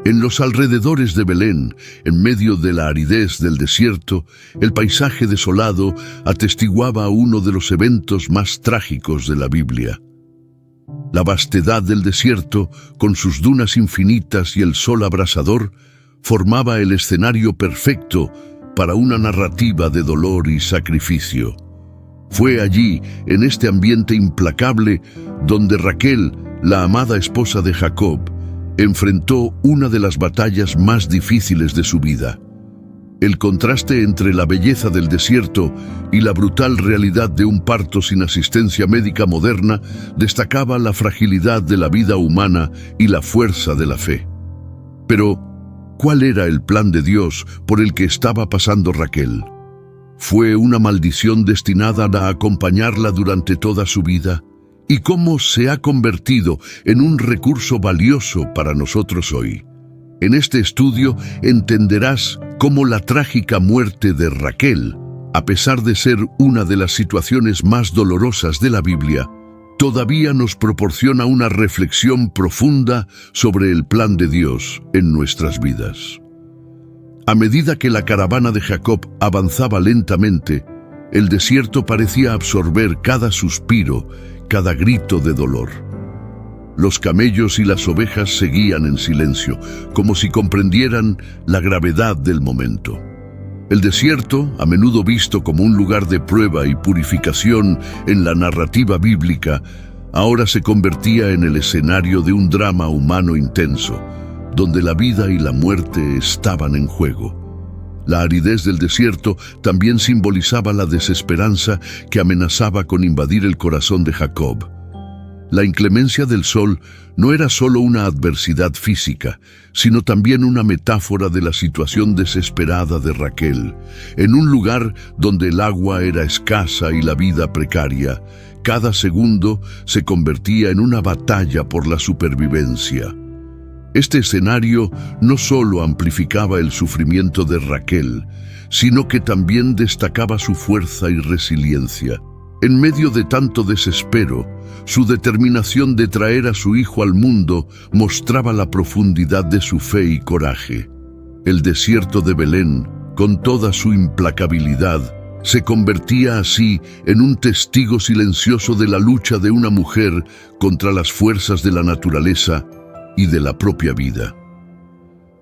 En los alrededores de Belén, en medio de la aridez del desierto, el paisaje desolado atestiguaba uno de los eventos más trágicos de la Biblia. La vastedad del desierto, con sus dunas infinitas y el sol abrasador, formaba el escenario perfecto para una narrativa de dolor y sacrificio. Fue allí, en este ambiente implacable, donde Raquel, la amada esposa de Jacob, enfrentó una de las batallas más difíciles de su vida. El contraste entre la belleza del desierto y la brutal realidad de un parto sin asistencia médica moderna destacaba la fragilidad de la vida humana y la fuerza de la fe. Pero, ¿cuál era el plan de Dios por el que estaba pasando Raquel? ¿Fue una maldición destinada a acompañarla durante toda su vida? ¿Y cómo se ha convertido en un recurso valioso para nosotros hoy? En este estudio entenderás cómo la trágica muerte de Raquel, a pesar de ser una de las situaciones más dolorosas de la Biblia, todavía nos proporciona una reflexión profunda sobre el plan de Dios en nuestras vidas. A medida que la caravana de Jacob avanzaba lentamente, el desierto parecía absorber cada suspiro, cada grito de dolor. Los camellos y las ovejas seguían en silencio, como si comprendieran la gravedad del momento. El desierto, a menudo visto como un lugar de prueba y purificación en la narrativa bíblica, ahora se convertía en el escenario de un drama humano intenso, donde la vida y la muerte estaban en juego. La aridez del desierto también simbolizaba la desesperanza que amenazaba con invadir el corazón de Jacob. La inclemencia del sol no era solo una adversidad física, sino también una metáfora de la situación desesperada de Raquel. En un lugar donde el agua era escasa y la vida precaria, cada segundo se convertía en una batalla por la supervivencia. Este escenario no solo amplificaba el sufrimiento de Raquel, sino que también destacaba su fuerza y resiliencia. En medio de tanto desespero, su determinación de traer a su hijo al mundo mostraba la profundidad de su fe y coraje. El desierto de Belén, con toda su implacabilidad, se convertía así en un testigo silencioso de la lucha de una mujer contra las fuerzas de la naturaleza y de la propia vida.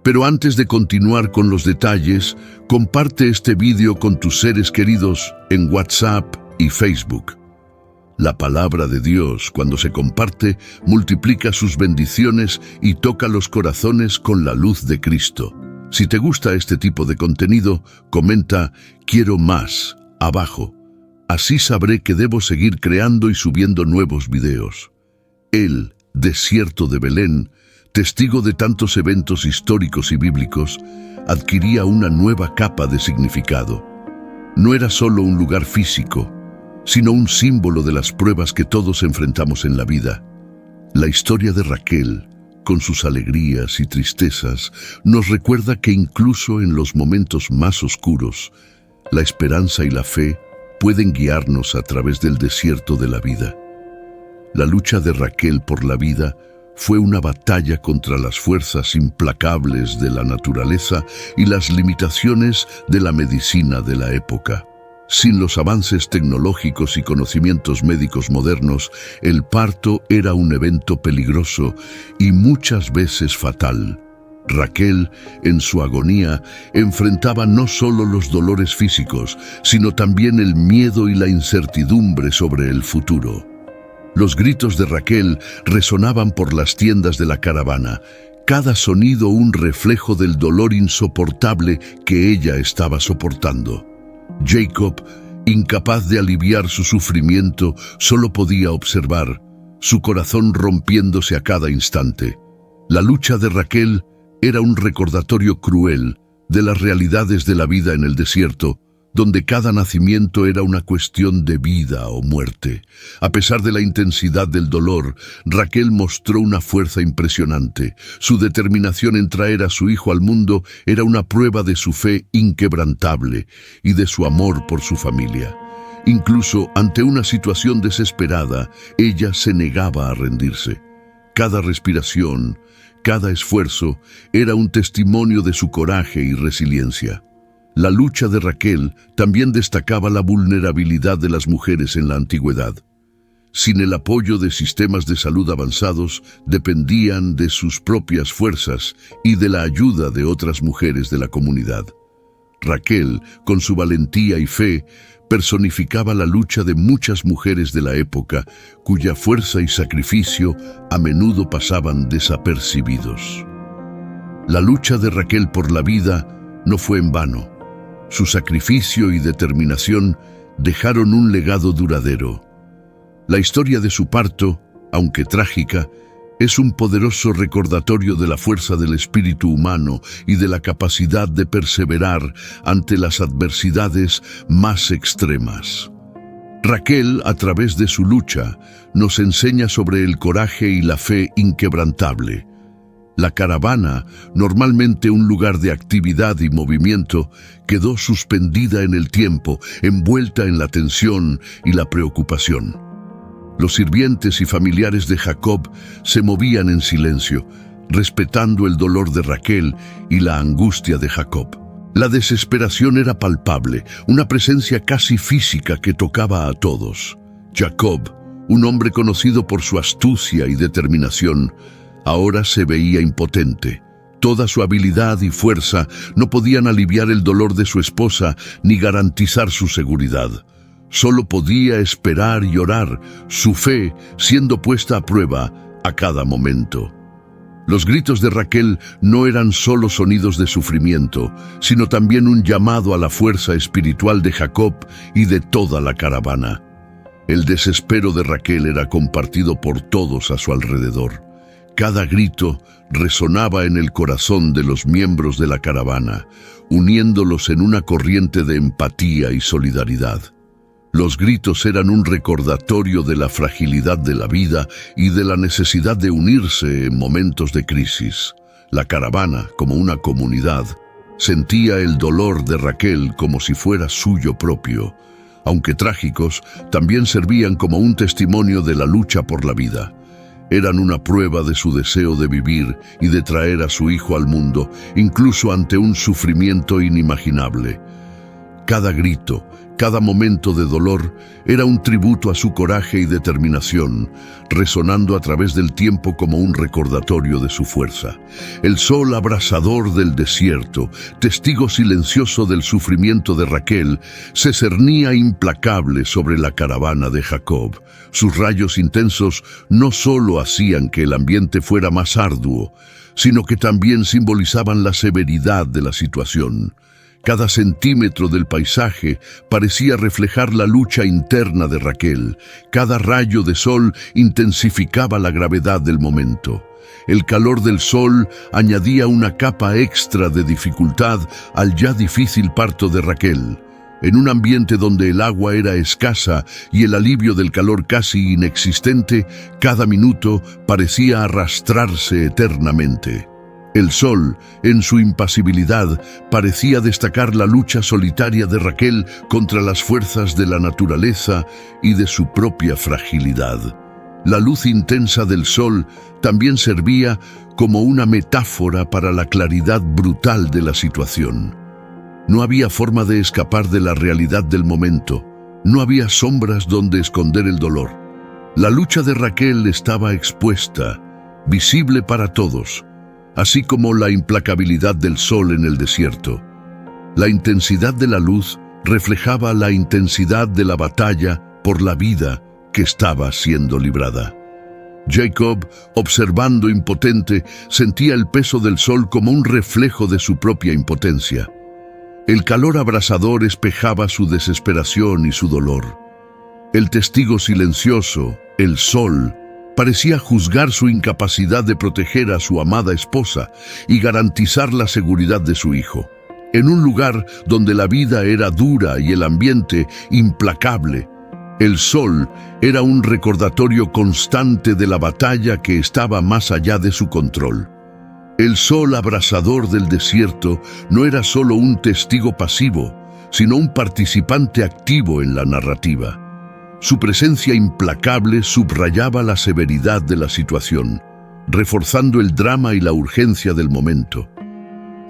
Pero antes de continuar con los detalles, comparte este vídeo con tus seres queridos en WhatsApp y Facebook. La palabra de Dios, cuando se comparte, multiplica sus bendiciones y toca los corazones con la luz de Cristo. Si te gusta este tipo de contenido, comenta "Quiero más" abajo. Así sabré que debo seguir creando y subiendo nuevos videos. El desierto de Belén, testigo de tantos eventos históricos y bíblicos, adquiría una nueva capa de significado. No era solo un lugar físico, sino un símbolo de las pruebas que todos enfrentamos en la vida. La historia de Raquel, con sus alegrías y tristezas, nos recuerda que incluso en los momentos más oscuros, la esperanza y la fe pueden guiarnos a través del desierto de la vida. La lucha de Raquel por la vida fue una batalla contra las fuerzas implacables de la naturaleza y las limitaciones de la medicina de la época. Sin los avances tecnológicos y conocimientos médicos modernos, el parto era un evento peligroso y muchas veces fatal. Raquel, en su agonía, enfrentaba no solo los dolores físicos, sino también el miedo y la incertidumbre sobre el futuro. Los gritos de Raquel resonaban por las tiendas de la caravana, cada sonido un reflejo del dolor insoportable que ella estaba soportando. Jacob, incapaz de aliviar su sufrimiento, solo podía observar, su corazón rompiéndose a cada instante. La lucha de Raquel era un recordatorio cruel de las realidades de la vida en el desierto, donde cada nacimiento era una cuestión de vida o muerte. A pesar de la intensidad del dolor, Raquel mostró una fuerza impresionante. Su determinación en traer a su hijo al mundo era una prueba de su fe inquebrantable y de su amor por su familia. Incluso ante una situación desesperada, ella se negaba a rendirse. Cada respiración, Cada esfuerzo era un testimonio de su coraje y resiliencia. La lucha de Raquel también destacaba la vulnerabilidad de las mujeres en la antigüedad. Sin el apoyo de sistemas de salud avanzados, dependían de sus propias fuerzas y de la ayuda de otras mujeres de la comunidad. Raquel, con su valentía y fe, personificaba la lucha de muchas mujeres de la época, cuya fuerza y sacrificio a menudo pasaban desapercibidos. La lucha de Raquel por la vida no fue en vano. Su sacrificio y determinación dejaron un legado duradero. La historia de su parto, aunque trágica, es un poderoso recordatorio de la fuerza del espíritu humano y de la capacidad de perseverar ante las adversidades más extremas. Raquel, a través de su lucha, nos enseña sobre el coraje y la fe inquebrantable. La caravana, normalmente un lugar de actividad y movimiento, quedó suspendida en el tiempo, envuelta en la tensión y la preocupación. Los sirvientes y familiares de Jacob se movían en silencio, respetando el dolor de Raquel y la angustia de Jacob. La desesperación era palpable, una presencia casi física que tocaba a todos. Jacob, un hombre conocido por su astucia y determinación, ahora se veía impotente. Toda su habilidad y fuerza no podían aliviar el dolor de su esposa ni garantizar su seguridad. Solo podía esperar y orar, su fe siendo puesta a prueba a cada momento. Los gritos de Raquel no eran solo sonidos de sufrimiento, sino también un llamado a la fuerza espiritual de Jacob y de toda la caravana. El desespero de Raquel era compartido por todos a su alrededor. Cada grito resonaba en el corazón de los miembros de la caravana, uniéndolos en una corriente de empatía y solidaridad. Los gritos eran un recordatorio de la fragilidad de la vida y de la necesidad de unirse en momentos de crisis. La caravana, como una comunidad, sentía el dolor de Raquel como si fuera suyo propio. Aunque trágicos, también servían como un testimonio de la lucha por la vida. Eran una prueba de su deseo de vivir y de traer a su hijo al mundo, incluso ante un sufrimiento inimaginable. Cada grito, cada momento de dolor era un tributo a su coraje y determinación, resonando a través del tiempo como un recordatorio de su fuerza. El sol abrasador del desierto, testigo silencioso del sufrimiento de Raquel, se cernía implacable sobre la caravana de Jacob. Sus rayos intensos no solo hacían que el ambiente fuera más arduo, sino que también simbolizaban la severidad de la situación. Cada centímetro del paisaje parecía reflejar la lucha interna de Raquel. Cada rayo de sol intensificaba la gravedad del momento. El calor del sol añadía una capa extra de dificultad al ya difícil parto de Raquel. En un ambiente donde el agua era escasa y el alivio del calor casi inexistente, cada minuto parecía arrastrarse eternamente. El sol, en su impasibilidad, parecía destacar la lucha solitaria de Raquel contra las fuerzas de la naturaleza y de su propia fragilidad. La luz intensa del sol también servía como una metáfora para la claridad brutal de la situación. No había forma de escapar de la realidad del momento. No había sombras donde esconder el dolor. La lucha de Raquel estaba expuesta, visible para todos, así como la implacabilidad del sol en el desierto. La intensidad de la luz reflejaba la intensidad de la batalla por la vida que estaba siendo librada. Jacob, observando impotente, sentía el peso del sol como un reflejo de su propia impotencia. El calor abrasador espejaba su desesperación y su dolor. El testigo silencioso, el sol, parecía juzgar su incapacidad de proteger a su amada esposa y garantizar la seguridad de su hijo. En un lugar donde la vida era dura y el ambiente implacable, el sol era un recordatorio constante de la batalla que estaba más allá de su control. El sol abrasador del desierto no era solo un testigo pasivo, sino un participante activo en la narrativa. Su presencia implacable subrayaba la severidad de la situación. reforzando el drama y la urgencia del momento.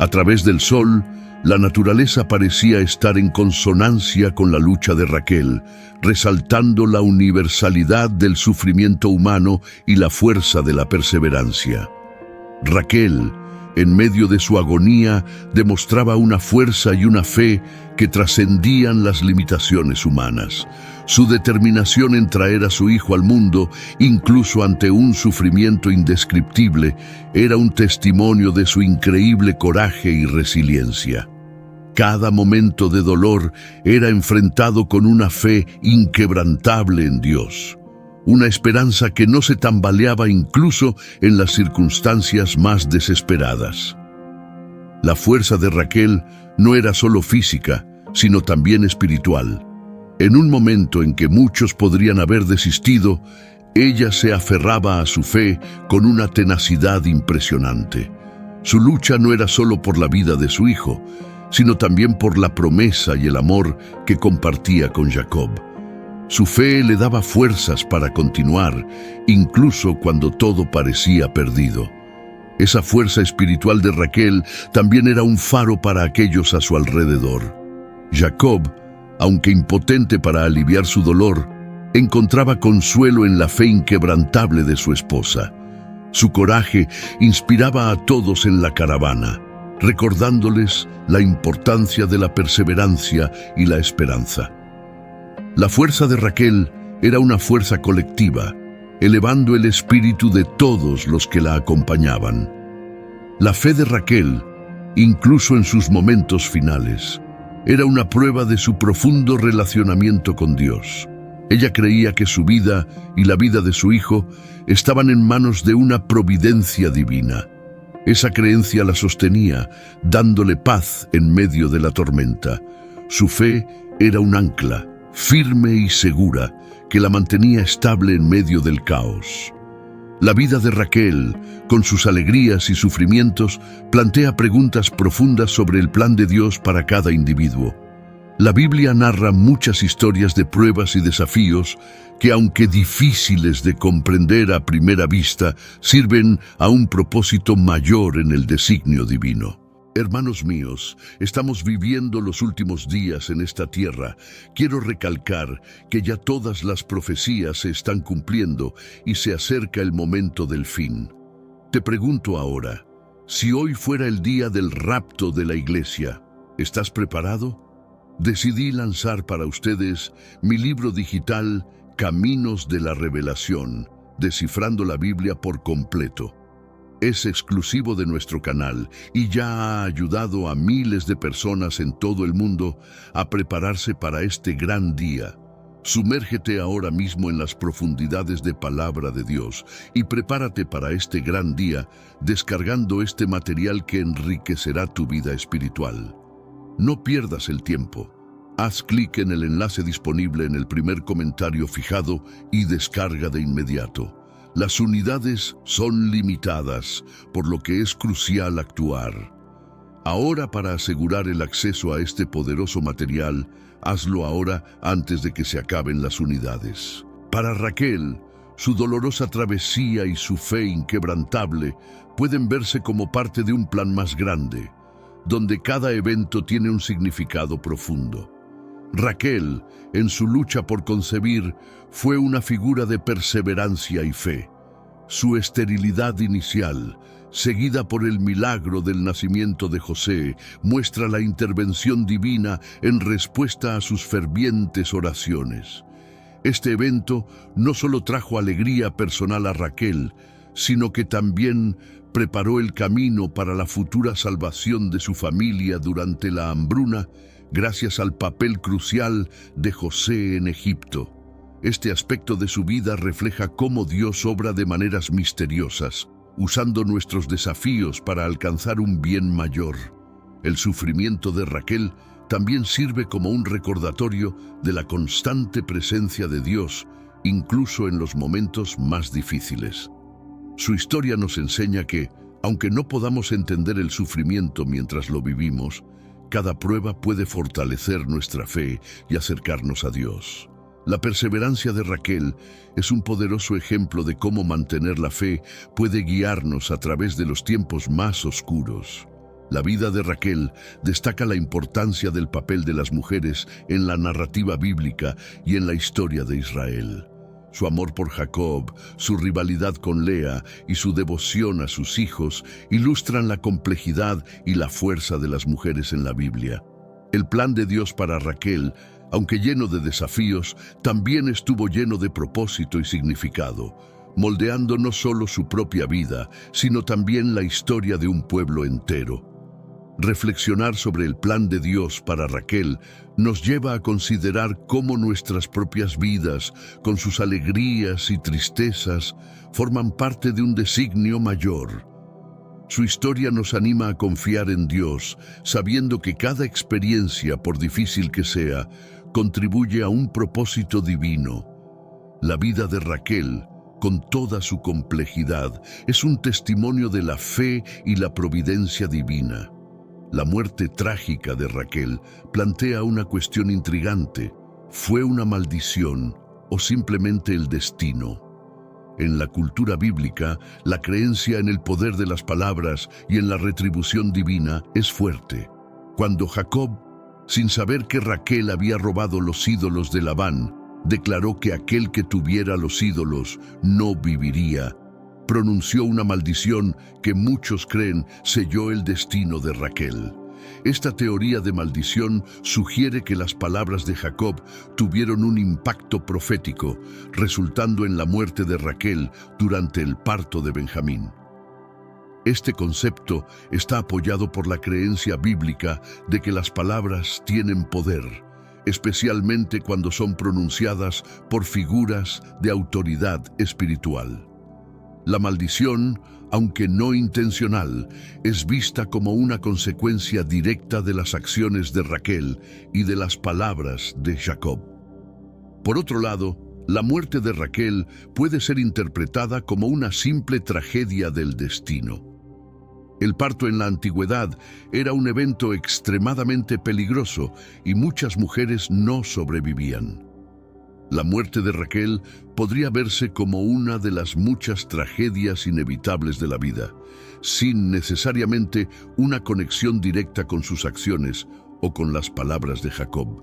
A través del sol, la naturaleza parecía estar en consonancia con la lucha de Raquel, resaltando la universalidad del sufrimiento humano y la fuerza de la perseverancia. Raquel, en medio de su agonía, demostraba una fuerza y una fe que trascendían las limitaciones humanas. Su determinación en traer a su hijo al mundo, incluso ante un sufrimiento indescriptible, era un testimonio de su increíble coraje y resiliencia. Cada momento de dolor era enfrentado con una fe inquebrantable en Dios, una esperanza que no se tambaleaba incluso en las circunstancias más desesperadas. La fuerza de Raquel no era solo física, sino también espiritual. En un momento en que muchos podrían haber desistido, ella se aferraba a su fe con una tenacidad impresionante. Su lucha no era solo por la vida de su hijo, sino también por la promesa y el amor que compartía con Jacob. Su fe le daba fuerzas para continuar, incluso cuando todo parecía perdido. Esa fuerza espiritual de Raquel también era un faro para aquellos a su alrededor. Jacob, aunque impotente para aliviar su dolor, encontraba consuelo en la fe inquebrantable de su esposa. Su coraje inspiraba a todos en la caravana, recordándoles la importancia de la perseverancia y la esperanza. La fuerza de Raquel era una fuerza colectiva, elevando el espíritu de todos los que la acompañaban. La fe de Raquel, incluso en sus momentos finales, era una prueba de su profundo relacionamiento con Dios. Ella creía que su vida y la vida de su hijo estaban en manos de una providencia divina. Esa creencia la sostenía, dándole paz en medio de la tormenta. Su fe era un ancla, firme y segura, que la mantenía estable en medio del caos. La vida de Raquel, con sus alegrías y sufrimientos, plantea preguntas profundas sobre el plan de Dios para cada individuo. La Biblia narra muchas historias de pruebas y desafíos que, aunque difíciles de comprender a primera vista, sirven a un propósito mayor en el designio divino. Hermanos míos, estamos viviendo los últimos días en esta tierra. Quiero recalcar que ya todas las profecías se están cumpliendo y se acerca el momento del fin. Te pregunto ahora, si hoy fuera el día del rapto de la iglesia, ¿estás preparado? Decidí lanzar para ustedes mi libro digital Caminos de la Revelación, descifrando la Biblia por completo. Es exclusivo de nuestro canal y ya ha ayudado a miles de personas en todo el mundo a prepararse para este gran día. Sumérgete ahora mismo en las profundidades de Palabra de Dios y prepárate para este gran día descargando este material que enriquecerá tu vida espiritual. No pierdas el tiempo. Haz clic en el enlace disponible en el primer comentario fijado y descarga de inmediato. Las unidades son limitadas, por lo que es crucial actuar. Ahora, para asegurar el acceso a este poderoso material, hazlo ahora antes de que se acaben las unidades. Para Raquel, su dolorosa travesía y su fe inquebrantable pueden verse como parte de un plan más grande, donde cada evento tiene un significado profundo. Raquel, en su lucha por concebir, fue una figura de perseverancia y fe. Su esterilidad inicial, seguida por el milagro del nacimiento de José, muestra la intervención divina en respuesta a sus fervientes oraciones. Este evento no solo trajo alegría personal a Raquel, sino que también preparó el camino para la futura salvación de su familia durante la hambruna, gracias al papel crucial de José en Egipto. Este aspecto de su vida refleja cómo Dios obra de maneras misteriosas, usando nuestros desafíos para alcanzar un bien mayor. El sufrimiento de Raquel también sirve como un recordatorio de la constante presencia de Dios, incluso en los momentos más difíciles. Su historia nos enseña que, aunque no podamos entender el sufrimiento mientras lo vivimos, cada prueba puede fortalecer nuestra fe y acercarnos a Dios. La perseverancia de Raquel es un poderoso ejemplo de cómo mantener la fe puede guiarnos a través de los tiempos más oscuros. La vida de Raquel destaca la importancia del papel de las mujeres en la narrativa bíblica y en la historia de Israel. Su amor por Jacob, su rivalidad con Lea y su devoción a sus hijos ilustran la complejidad y la fuerza de las mujeres en la Biblia. El plan de Dios para Raquel, aunque lleno de desafíos, también estuvo lleno de propósito y significado, moldeando no solo su propia vida, sino también la historia de un pueblo entero. Reflexionar sobre el plan de Dios para Raquel nos lleva a considerar cómo nuestras propias vidas, con sus alegrías y tristezas, forman parte de un designio mayor. Su historia nos anima a confiar en Dios, sabiendo que cada experiencia, por difícil que sea, contribuye a un propósito divino. La vida de Raquel, con toda su complejidad, es un testimonio de la fe y la providencia divina. La muerte trágica de Raquel plantea una cuestión intrigante. ¿Fue una maldición o simplemente el destino? En la cultura bíblica, la creencia en el poder de las palabras y en la retribución divina es fuerte. Cuando Jacob, sin saber que Raquel había robado los ídolos de Labán, declaró que aquel que tuviera los ídolos no viviría, pronunció una maldición que muchos creen selló el destino de Raquel. Esta teoría de maldición sugiere que las palabras de Jacob tuvieron un impacto profético, resultando en la muerte de Raquel durante el parto de Benjamín. Este concepto está apoyado por la creencia bíblica de que las palabras tienen poder, especialmente cuando son pronunciadas por figuras de autoridad espiritual. La maldición, aunque no intencional, es vista como una consecuencia directa de las acciones de Raquel y de las palabras de Jacob. Por otro lado, la muerte de Raquel puede ser interpretada como una simple tragedia del destino. El parto en la antigüedad era un evento extremadamente peligroso y muchas mujeres no sobrevivían. La muerte de Raquel podría verse como una de las muchas tragedias inevitables de la vida, sin necesariamente una conexión directa con sus acciones o con las palabras de Jacob.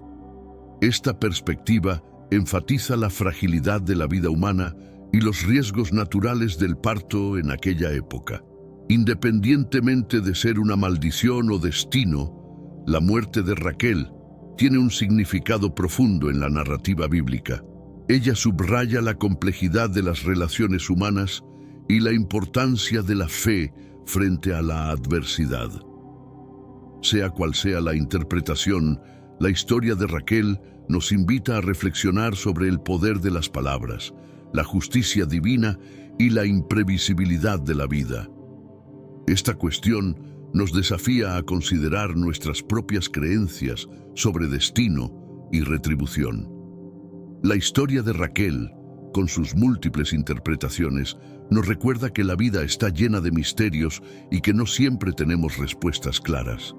Esta perspectiva enfatiza la fragilidad de la vida humana y los riesgos naturales del parto en aquella época. Independientemente de ser una maldición o destino, la muerte de Raquel tiene un significado profundo en la narrativa bíblica. Ella subraya la complejidad de las relaciones humanas y la importancia de la fe frente a la adversidad. Sea cual sea la interpretación, la historia de Raquel nos invita a reflexionar sobre el poder de las palabras, la justicia divina y la imprevisibilidad de la vida. Esta cuestión nos desafía a considerar nuestras propias creencias sobre destino y retribución. La historia de Raquel, con sus múltiples interpretaciones, nos recuerda que la vida está llena de misterios y que no siempre tenemos respuestas claras.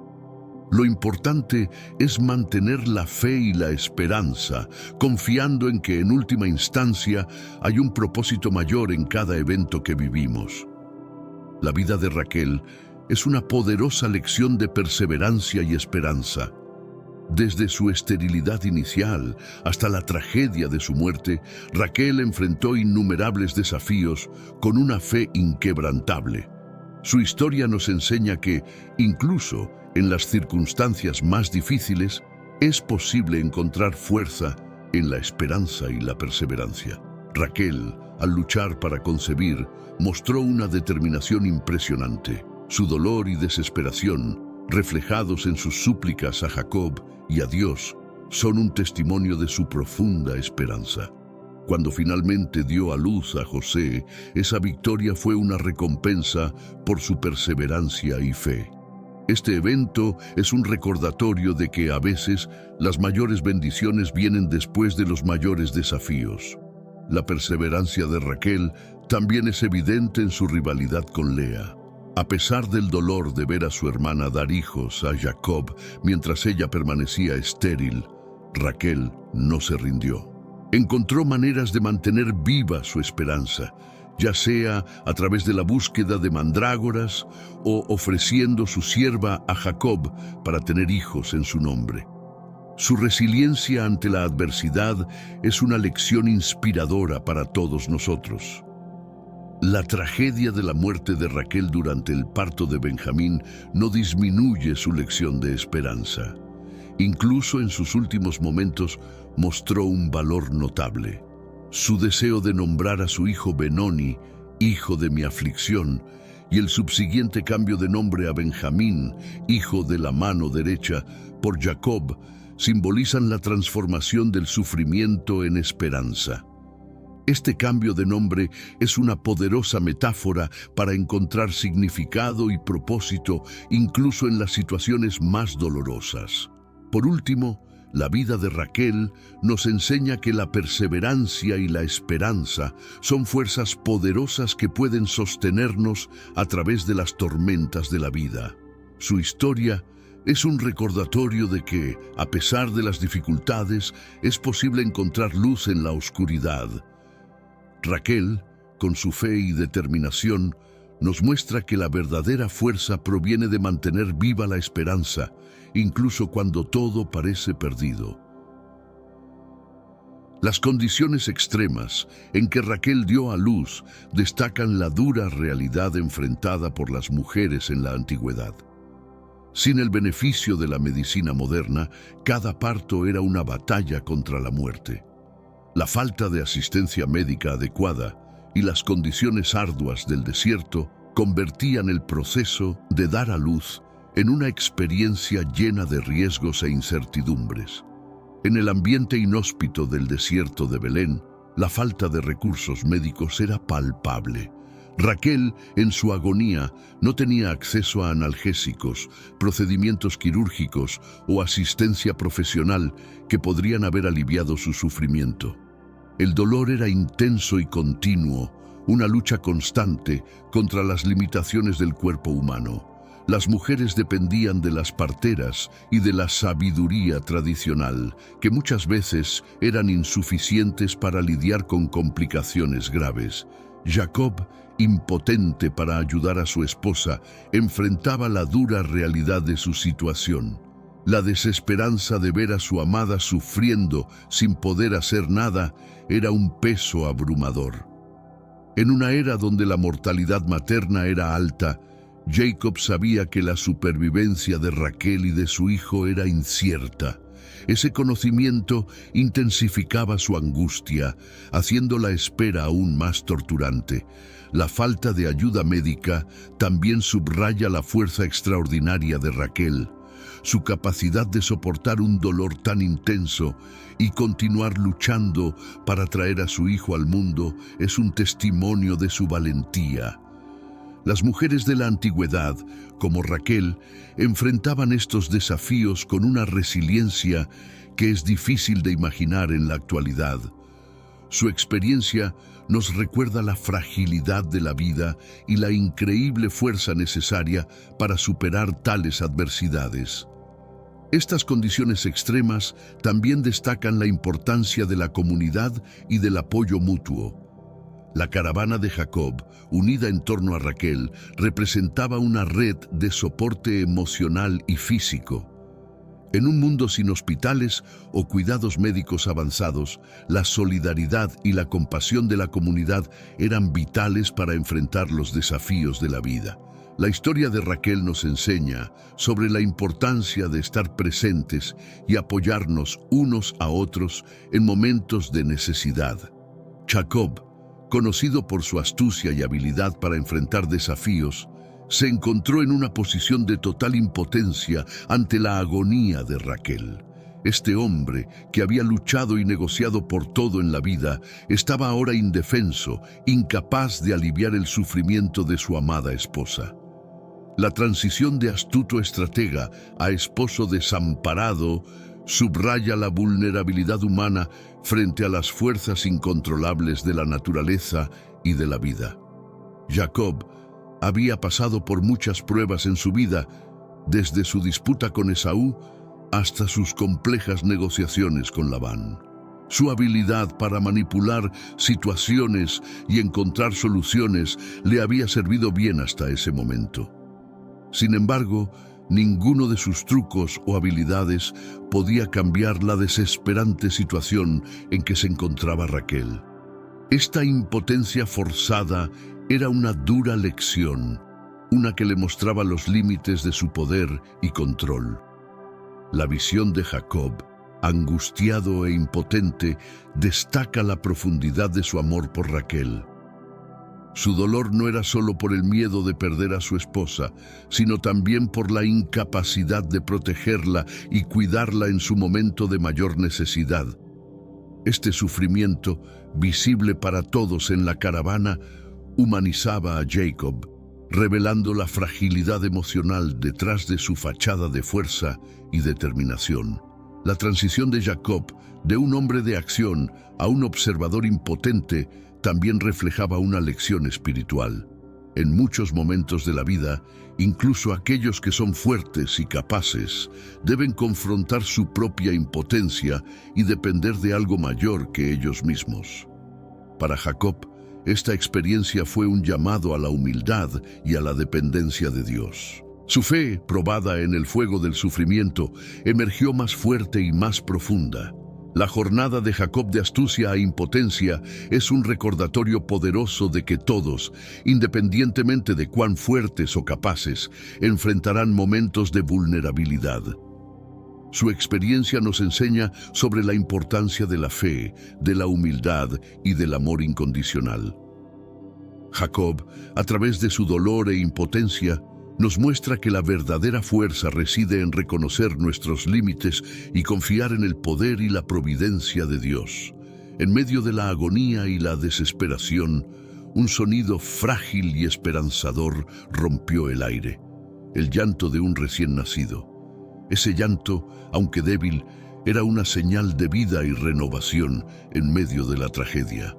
Lo importante es mantener la fe y la esperanza, confiando en que en última instancia hay un propósito mayor en cada evento que vivimos. La vida de Raquel es una poderosa lección de perseverancia y esperanza. Desde su esterilidad inicial hasta la tragedia de su muerte, Raquel enfrentó innumerables desafíos con una fe inquebrantable. Su historia nos enseña que, incluso en las circunstancias más difíciles, es posible encontrar fuerza en la esperanza y la perseverancia. Raquel, al luchar para concebir, mostró una determinación impresionante. Su dolor y desesperación, reflejados en sus súplicas a Jacob y a Dios, son un testimonio de su profunda esperanza. Cuando finalmente dio a luz a José, esa victoria fue una recompensa por su perseverancia y fe. Este evento es un recordatorio de que a veces las mayores bendiciones vienen después de los mayores desafíos. La perseverancia de Raquel también es evidente en su rivalidad con Lea. A pesar del dolor de ver a su hermana dar hijos a Jacob mientras ella permanecía estéril, Raquel no se rindió. Encontró maneras de mantener viva su esperanza, ya sea a través de la búsqueda de mandrágoras o ofreciendo su sierva a Jacob para tener hijos en su nombre. Su resiliencia ante la adversidad es una lección inspiradora para todos nosotros. La tragedia de la muerte de Raquel durante el parto de Benjamín no disminuye su lección de esperanza. Incluso en sus últimos momentos mostró un valor notable. Su deseo de nombrar a su hijo Benoni, hijo de mi aflicción, y el subsiguiente cambio de nombre a Benjamín, hijo de la mano derecha, por Jacob, simbolizan la transformación del sufrimiento en esperanza. Este cambio de nombre es una poderosa metáfora para encontrar significado y propósito incluso en las situaciones más dolorosas. Por último, la vida de Raquel nos enseña que la perseverancia y la esperanza son fuerzas poderosas que pueden sostenernos a través de las tormentas de la vida. Su historia es un recordatorio de que, a pesar de las dificultades, es posible encontrar luz en la oscuridad. Raquel, con su fe y determinación, nos muestra que la verdadera fuerza proviene de mantener viva la esperanza, incluso cuando todo parece perdido. Las condiciones extremas en que Raquel dio a luz destacan la dura realidad enfrentada por las mujeres en la antigüedad. Sin el beneficio de la medicina moderna, cada parto era una batalla contra la muerte. La falta de asistencia médica adecuada y las condiciones arduas del desierto convertían el proceso de dar a luz en una experiencia llena de riesgos e incertidumbres. En el ambiente inhóspito del desierto de Belén, la falta de recursos médicos era palpable. Raquel, en su agonía, no tenía acceso a analgésicos, procedimientos quirúrgicos o asistencia profesional que podrían haber aliviado su sufrimiento. El dolor era intenso y continuo, una lucha constante contra las limitaciones del cuerpo humano. Las mujeres dependían de las parteras y de la sabiduría tradicional, que muchas veces eran insuficientes para lidiar con complicaciones graves. Jacob, impotente para ayudar a su esposa, enfrentaba la dura realidad de su situación. La desesperanza de ver a su amada sufriendo sin poder hacer nada era un peso abrumador. En una era donde la mortalidad materna era alta, Jacob sabía que la supervivencia de Raquel y de su hijo era incierta. Ese conocimiento intensificaba su angustia, haciendo la espera aún más torturante. La falta de ayuda médica también subraya la fuerza extraordinaria de Raquel. Su capacidad de soportar un dolor tan intenso y continuar luchando para traer a su hijo al mundo es un testimonio de su valentía. Las mujeres de la antigüedad, como Raquel, enfrentaban estos desafíos con una resiliencia que es difícil de imaginar en la actualidad. Su experiencia nos recuerda la fragilidad de la vida y la increíble fuerza necesaria para superar tales adversidades. Estas condiciones extremas también destacan la importancia de la comunidad y del apoyo mutuo. La caravana de Jacob, unida en torno a Raquel, representaba una red de soporte emocional y físico. En un mundo sin hospitales o cuidados médicos avanzados, la solidaridad y la compasión de la comunidad eran vitales para enfrentar los desafíos de la vida. La historia de Raquel nos enseña sobre la importancia de estar presentes y apoyarnos unos a otros en momentos de necesidad. Jacob, conocido por su astucia y habilidad para enfrentar desafíos, se encontró en una posición de total impotencia ante la agonía de Raquel. Este hombre, que había luchado y negociado por todo en la vida, estaba ahora indefenso, incapaz de aliviar el sufrimiento de su amada esposa. La transición de astuto estratega a esposo desamparado subraya la vulnerabilidad humana frente a las fuerzas incontrolables de la naturaleza y de la vida. Jacob había pasado por muchas pruebas en su vida, desde su disputa con Esaú hasta sus complejas negociaciones con Labán. Su habilidad para manipular situaciones y encontrar soluciones le había servido bien hasta ese momento. Sin embargo, ninguno de sus trucos o habilidades podía cambiar la desesperante situación en que se encontraba Raquel. Esta impotencia forzada era una dura lección, una que le mostraba los límites de su poder y control. La visión de Jacob, angustiado e impotente, destaca la profundidad de su amor por Raquel. Su dolor no era solo por el miedo de perder a su esposa, sino también por la incapacidad de protegerla y cuidarla en su momento de mayor necesidad. Este sufrimiento, visible para todos en la caravana, humanizaba a Jacob, revelando la fragilidad emocional detrás de su fachada de fuerza y determinación. La transición de Jacob, de un hombre de acción a un observador impotente, también reflejaba una lección espiritual. En muchos momentos de la vida, incluso aquellos que son fuertes y capaces, deben confrontar su propia impotencia y depender de algo mayor que ellos mismos. Para Jacob, esta experiencia fue un llamado a la humildad y a la dependencia de Dios. Su fe, probada en el fuego del sufrimiento, emergió más fuerte y más profunda. La jornada de Jacob de astucia a impotencia es un recordatorio poderoso de que todos, independientemente de cuán fuertes o capaces, enfrentarán momentos de vulnerabilidad. Su experiencia nos enseña sobre la importancia de la fe, de la humildad y del amor incondicional. Jacob, a través de su dolor e impotencia, nos muestra que la verdadera fuerza reside en reconocer nuestros límites y confiar en el poder y la providencia de Dios. En medio de la agonía y la desesperación, un sonido frágil y esperanzador rompió el aire, el llanto de un recién nacido. Ese llanto, aunque débil, era una señal de vida y renovación en medio de la tragedia.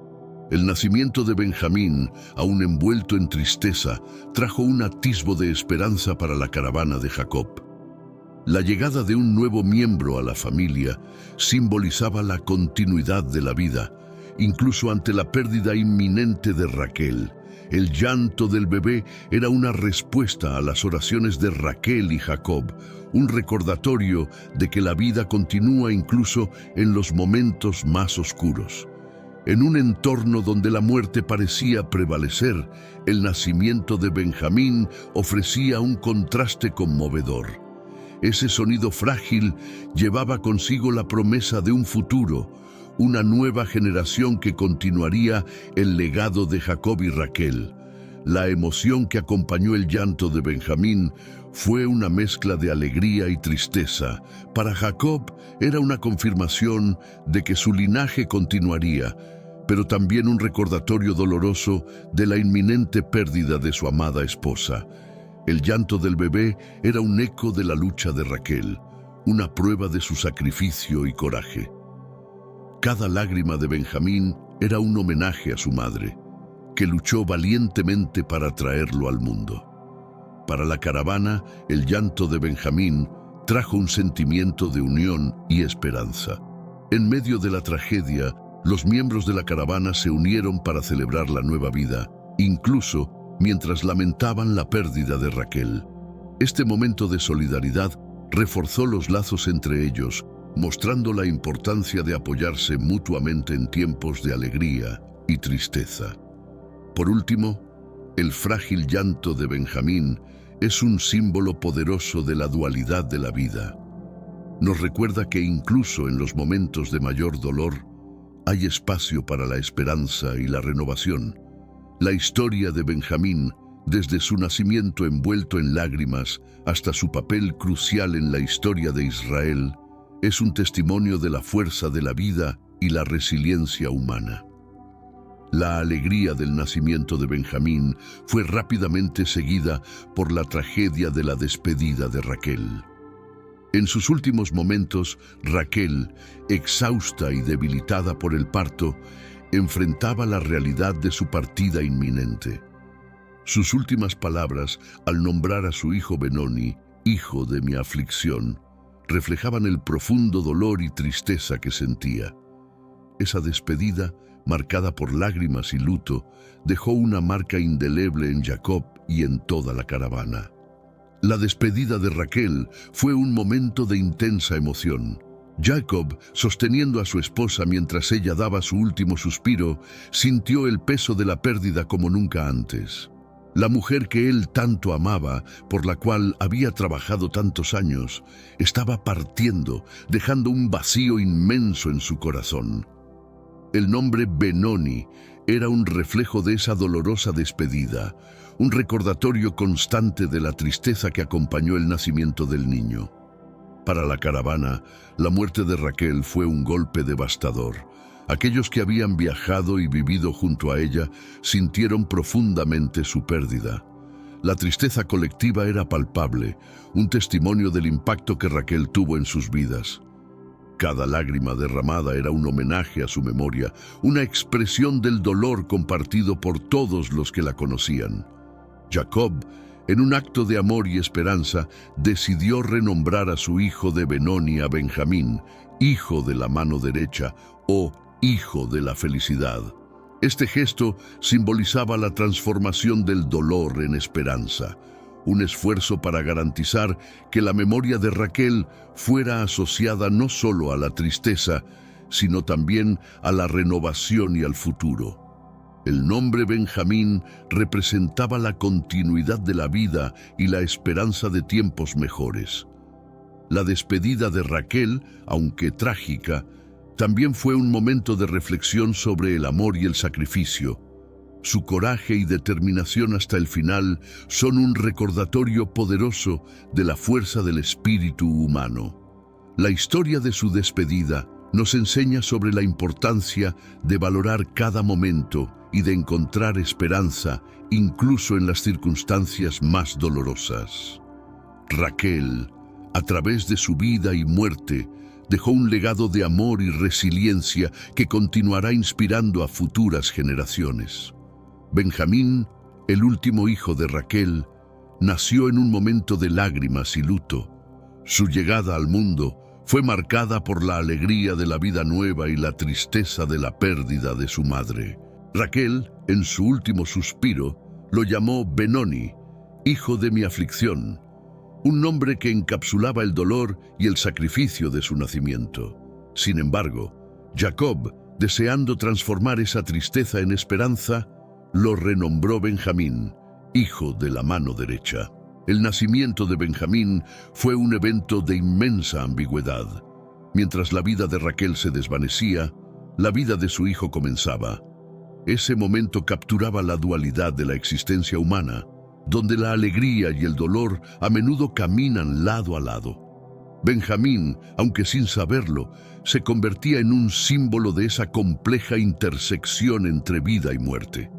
El nacimiento de Benjamín, aún envuelto en tristeza, trajo un atisbo de esperanza para la caravana de Jacob. La llegada de un nuevo miembro a la familia simbolizaba la continuidad de la vida, incluso ante la pérdida inminente de Raquel. El llanto del bebé era una respuesta a las oraciones de Raquel y Jacob, un recordatorio de que la vida continúa incluso en los momentos más oscuros. En un entorno donde la muerte parecía prevalecer, el nacimiento de Benjamín ofrecía un contraste conmovedor. Ese sonido frágil llevaba consigo la promesa de un futuro, una nueva generación que continuaría el legado de Jacob y Raquel. La emoción que acompañó el llanto de Benjamín fue una mezcla de alegría y tristeza. Para Jacob era una confirmación de que su linaje continuaría, pero también un recordatorio doloroso de la inminente pérdida de su amada esposa. El llanto del bebé era un eco de la lucha de Raquel, una prueba de su sacrificio y coraje. Cada lágrima de Benjamín era un homenaje a su madre, que luchó valientemente para traerlo al mundo. Para la caravana, el llanto de Benjamín trajo un sentimiento de unión y esperanza. En medio de la tragedia, los miembros de la caravana se unieron para celebrar la nueva vida, incluso mientras lamentaban la pérdida de Raquel. Este momento de solidaridad reforzó los lazos entre ellos, mostrando la importancia de apoyarse mutuamente en tiempos de alegría y tristeza. Por último, el frágil llanto de Benjamín es un símbolo poderoso de la dualidad de la vida. Nos recuerda que incluso en los momentos de mayor dolor, hay espacio para la esperanza y la renovación. La historia de Benjamín, desde su nacimiento envuelto en lágrimas hasta su papel crucial en la historia de Israel, es un testimonio de la fuerza de la vida y la resiliencia humana. La alegría del nacimiento de Benjamín fue rápidamente seguida por la tragedia de la despedida de Raquel. En sus últimos momentos, Raquel, exhausta y debilitada por el parto, enfrentaba la realidad de su partida inminente. Sus últimas palabras, al nombrar a su hijo Benoni, hijo de mi aflicción, reflejaban el profundo dolor y tristeza que sentía. Esa despedida, marcada por lágrimas y luto, dejó una marca indeleble en Jacob y en toda la caravana. La despedida de Raquel fue un momento de intensa emoción. Jacob, sosteniendo a su esposa mientras ella daba su último suspiro, sintió el peso de la pérdida como nunca antes. La mujer que él tanto amaba, por la cual había trabajado tantos años, estaba partiendo, dejando un vacío inmenso en su corazón. El nombre Benoni era un reflejo de esa dolorosa despedida, un recordatorio constante de la tristeza que acompañó el nacimiento del niño. Para la caravana, la muerte de Raquel fue un golpe devastador. Aquellos que habían viajado y vivido junto a ella sintieron profundamente su pérdida. La tristeza colectiva era palpable, un testimonio del impacto que Raquel tuvo en sus vidas. Cada lágrima derramada era un homenaje a su memoria, una expresión del dolor compartido por todos los que la conocían. Jacob, en un acto de amor y esperanza, decidió renombrar a su hijo de Benoni a Benjamín, hijo de la mano derecha o hijo de la felicidad. Este gesto simbolizaba la transformación del dolor en esperanza, un esfuerzo para garantizar que la memoria de Raquel fuera asociada no solo a la tristeza, sino también a la renovación y al futuro. El nombre Benjamín representaba la continuidad de la vida y la esperanza de tiempos mejores. La despedida de Raquel, aunque trágica, también fue un momento de reflexión sobre el amor y el sacrificio. Su coraje y determinación hasta el final son un recordatorio poderoso de la fuerza del espíritu humano. La historia de su despedida nos enseña sobre la importancia de valorar cada momento y de encontrar esperanza incluso en las circunstancias más dolorosas. Raquel, a través de su vida y muerte, dejó un legado de amor y resiliencia que continuará inspirando a futuras generaciones. Benjamín, el último hijo de Raquel, nació en un momento de lágrimas y luto. Su llegada al mundo fue marcada por la alegría de la vida nueva y la tristeza de la pérdida de su madre. Raquel, en su último suspiro, lo llamó Benoni, hijo de mi aflicción, un nombre que encapsulaba el dolor y el sacrificio de su nacimiento. Sin embargo, Jacob, deseando transformar esa tristeza en esperanza, lo renombró Benjamín, hijo de la mano derecha. El nacimiento de Benjamín fue un evento de inmensa ambigüedad. Mientras la vida de Raquel se desvanecía, la vida de su hijo comenzaba. Ese momento capturaba la dualidad de la existencia humana, donde la alegría y el dolor a menudo caminan lado a lado. Benjamín, aunque sin saberlo, se convertía en un símbolo de esa compleja intersección entre vida y muerte.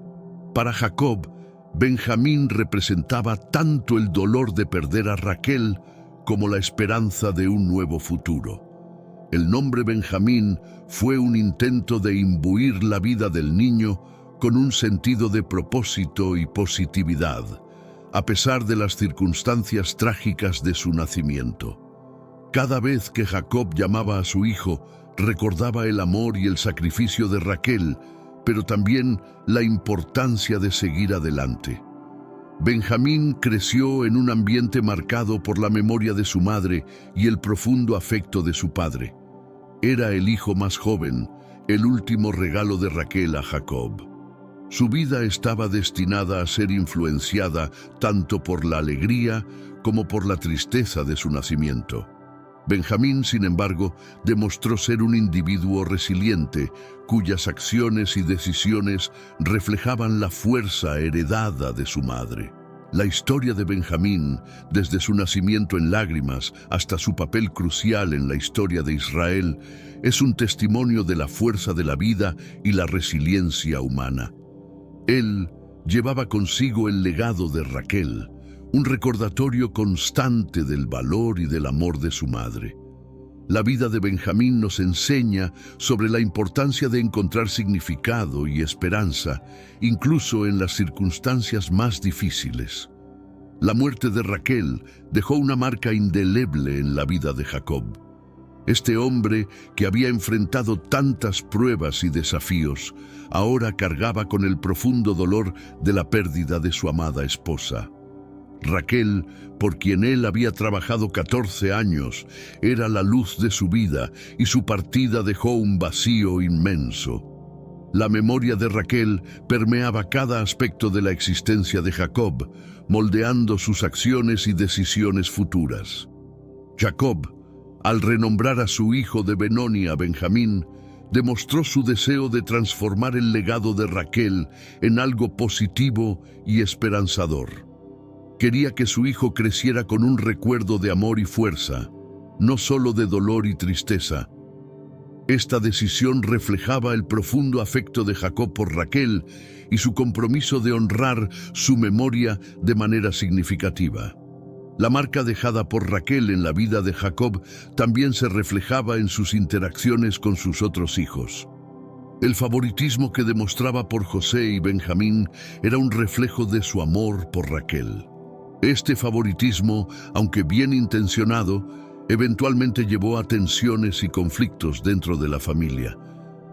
Para Jacob, Benjamín representaba tanto el dolor de perder a Raquel como la esperanza de un nuevo futuro. El nombre Benjamín fue un intento de imbuir la vida del niño con un sentido de propósito y positividad, a pesar de las circunstancias trágicas de su nacimiento. Cada vez que Jacob llamaba a su hijo, recordaba el amor y el sacrificio de Raquel, pero también la importancia de seguir adelante. Benjamín creció en un ambiente marcado por la memoria de su madre y el profundo afecto de su padre. Era el hijo más joven, el último regalo de Raquel a Jacob. Su vida estaba destinada a ser influenciada tanto por la alegría como por la tristeza de su nacimiento. Benjamín, sin embargo, demostró ser un individuo resiliente, cuyas acciones y decisiones reflejaban la fuerza heredada de su madre. La historia de Benjamín, desde su nacimiento en lágrimas hasta su papel crucial en la historia de Israel, es un testimonio de la fuerza de la vida y la resiliencia humana. Él llevaba consigo el legado de Raquel, un recordatorio constante del valor y del amor de su madre. La vida de Benjamín nos enseña sobre la importancia de encontrar significado y esperanza, incluso en las circunstancias más difíciles. La muerte de Raquel dejó una marca indeleble en la vida de Jacob. Este hombre, que había enfrentado tantas pruebas y desafíos, ahora cargaba con el profundo dolor de la pérdida de su amada esposa. Raquel, por quien él había trabajado 14 años, era la luz de su vida y su partida dejó un vacío inmenso. La memoria de Raquel permeaba cada aspecto de la existencia de Jacob, moldeando sus acciones y decisiones futuras. Jacob, al renombrar a su hijo de Benoni a Benjamín, demostró su deseo de transformar el legado de Raquel en algo positivo y esperanzador. Quería que su hijo creciera con un recuerdo de amor y fuerza, no solo de dolor y tristeza. Esta decisión reflejaba el profundo afecto de Jacob por Raquel y su compromiso de honrar su memoria de manera significativa. La marca dejada por Raquel en la vida de Jacob también se reflejaba en sus interacciones con sus otros hijos. El favoritismo que demostraba por José y Benjamín era un reflejo de su amor por Raquel. Este favoritismo, aunque bien intencionado, eventualmente llevó a tensiones y conflictos dentro de la familia.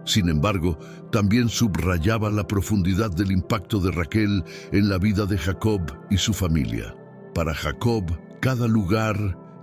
Sin embargo, también subrayaba la profundidad del impacto de Raquel en la vida de Jacob y su familia. Para Jacob, cada lugar,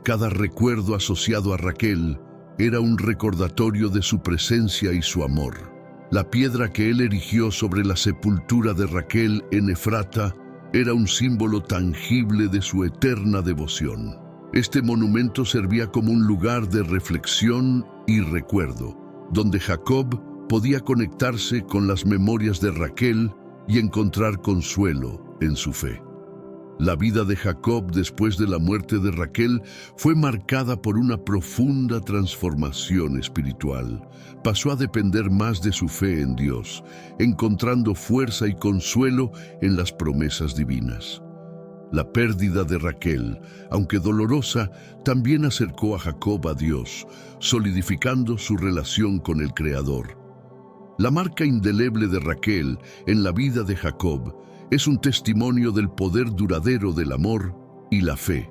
cada recuerdo asociado a Raquel era un recordatorio de su presencia y su amor. La piedra que él erigió sobre la sepultura de Raquel en Efrata era un símbolo tangible de su eterna devoción. Este monumento servía como un lugar de reflexión y recuerdo, donde Jacob podía conectarse con las memorias de Raquel y encontrar consuelo en su fe. La vida de Jacob después de la muerte de Raquel fue marcada por una profunda transformación espiritual. Pasó a depender más de su fe en Dios, encontrando fuerza y consuelo en las promesas divinas. La pérdida de Raquel, aunque dolorosa, también acercó a Jacob a Dios, solidificando su relación con el Creador. La marca indeleble de Raquel en la vida de Jacob es un testimonio del poder duradero del amor y la fe.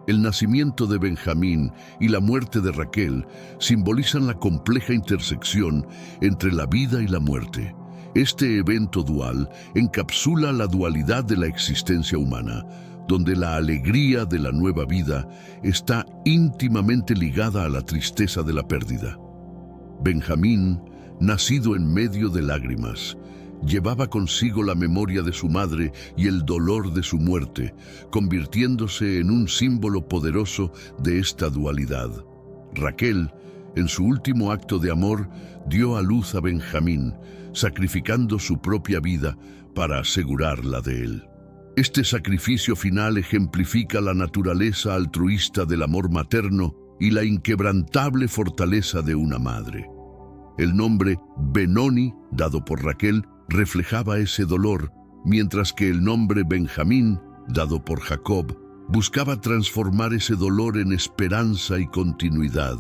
El nacimiento de Benjamín y la muerte de Raquel simbolizan la compleja intersección entre la vida y la muerte. Este evento dual encapsula la dualidad de la existencia humana, donde la alegría de la nueva vida está íntimamente ligada a la tristeza de la pérdida. Benjamín, nacido en medio de lágrimas, llevaba consigo la memoria de su madre y el dolor de su muerte, convirtiéndose en un símbolo poderoso de esta dualidad. Raquel, en su último acto de amor, dio a luz a Benjamín, sacrificando su propia vida para asegurar la de él. Este sacrificio final ejemplifica la naturaleza altruista del amor materno y la inquebrantable fortaleza de una madre. El nombre Benoni, dado por Raquel, reflejaba ese dolor, mientras que el nombre Benjamín, dado por Jacob, buscaba transformar ese dolor en esperanza y continuidad.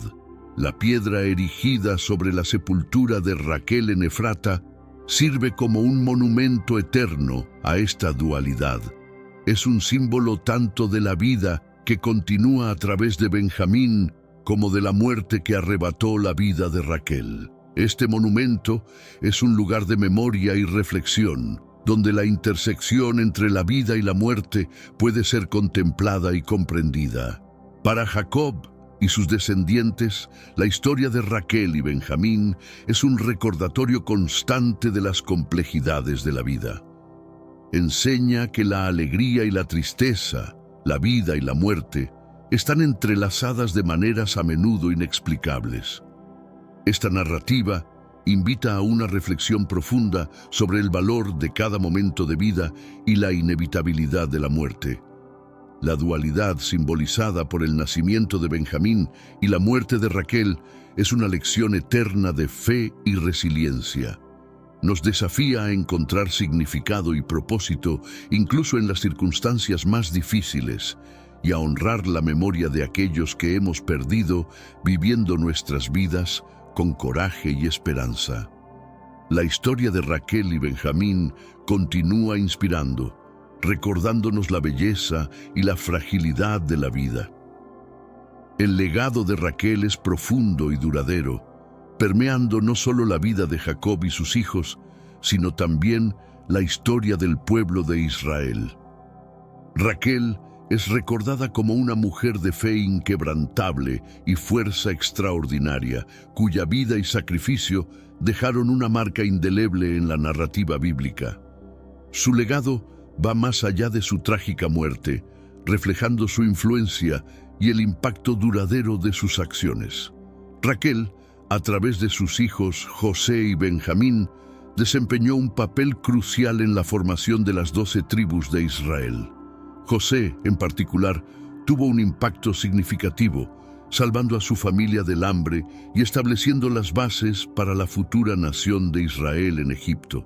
La piedra erigida sobre la sepultura de Raquel en Efrata sirve como un monumento eterno a esta dualidad. Es un símbolo tanto de la vida que continúa a través de Benjamín como de la muerte que arrebató la vida de Raquel. Este monumento es un lugar de memoria y reflexión, donde la intersección entre la vida y la muerte puede ser contemplada y comprendida. Para Jacob y sus descendientes, la historia de Raquel y Benjamín es un recordatorio constante de las complejidades de la vida. Enseña que la alegría y la tristeza, la vida y la muerte, están entrelazadas de maneras a menudo inexplicables. Esta narrativa invita a una reflexión profunda sobre el valor de cada momento de vida y la inevitabilidad de la muerte. La dualidad simbolizada por el nacimiento de Benjamín y la muerte de Raquel es una lección eterna de fe y resiliencia. Nos desafía a encontrar significado y propósito incluso en las circunstancias más difíciles y a honrar la memoria de aquellos que hemos perdido viviendo nuestras vidas con coraje y esperanza. La historia de Raquel y Benjamín continúa inspirando, recordándonos la belleza y la fragilidad de la vida. El legado de Raquel es profundo y duradero, permeando no solo la vida de Jacob y sus hijos, sino también la historia del pueblo de Israel. Raquel es recordada como una mujer de fe inquebrantable y fuerza extraordinaria, cuya vida y sacrificio dejaron una marca indeleble en la narrativa bíblica. Su legado va más allá de su trágica muerte, reflejando su influencia y el impacto duradero de sus acciones. Raquel, a través de sus hijos José y Benjamín, desempeñó un papel crucial en la formación de las 12 tribus de Israel. José, en particular, tuvo un impacto significativo, salvando a su familia del hambre y estableciendo las bases para la futura nación de Israel en Egipto.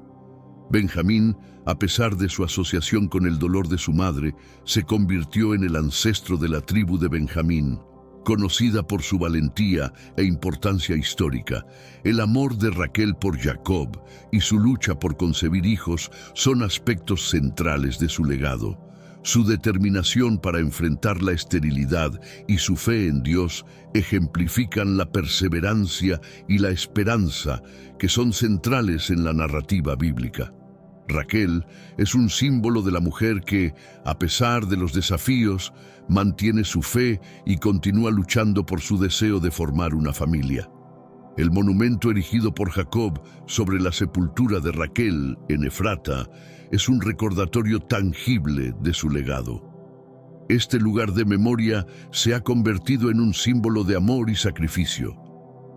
Benjamín, a pesar de su asociación con el dolor de su madre, se convirtió en el ancestro de la tribu de Benjamín, conocida por su valentía e importancia histórica. El amor de Raquel por Jacob y su lucha por concebir hijos son aspectos centrales de su legado. Su determinación para enfrentar la esterilidad y su fe en Dios ejemplifican la perseverancia y la esperanza que son centrales en la narrativa bíblica. Raquel es un símbolo de la mujer que, a pesar de los desafíos, mantiene su fe y continúa luchando por su deseo de formar una familia. El monumento erigido por Jacob sobre la sepultura de Raquel en Efrata es un recordatorio tangible de su legado. Este lugar de memoria se ha convertido en un símbolo de amor y sacrificio,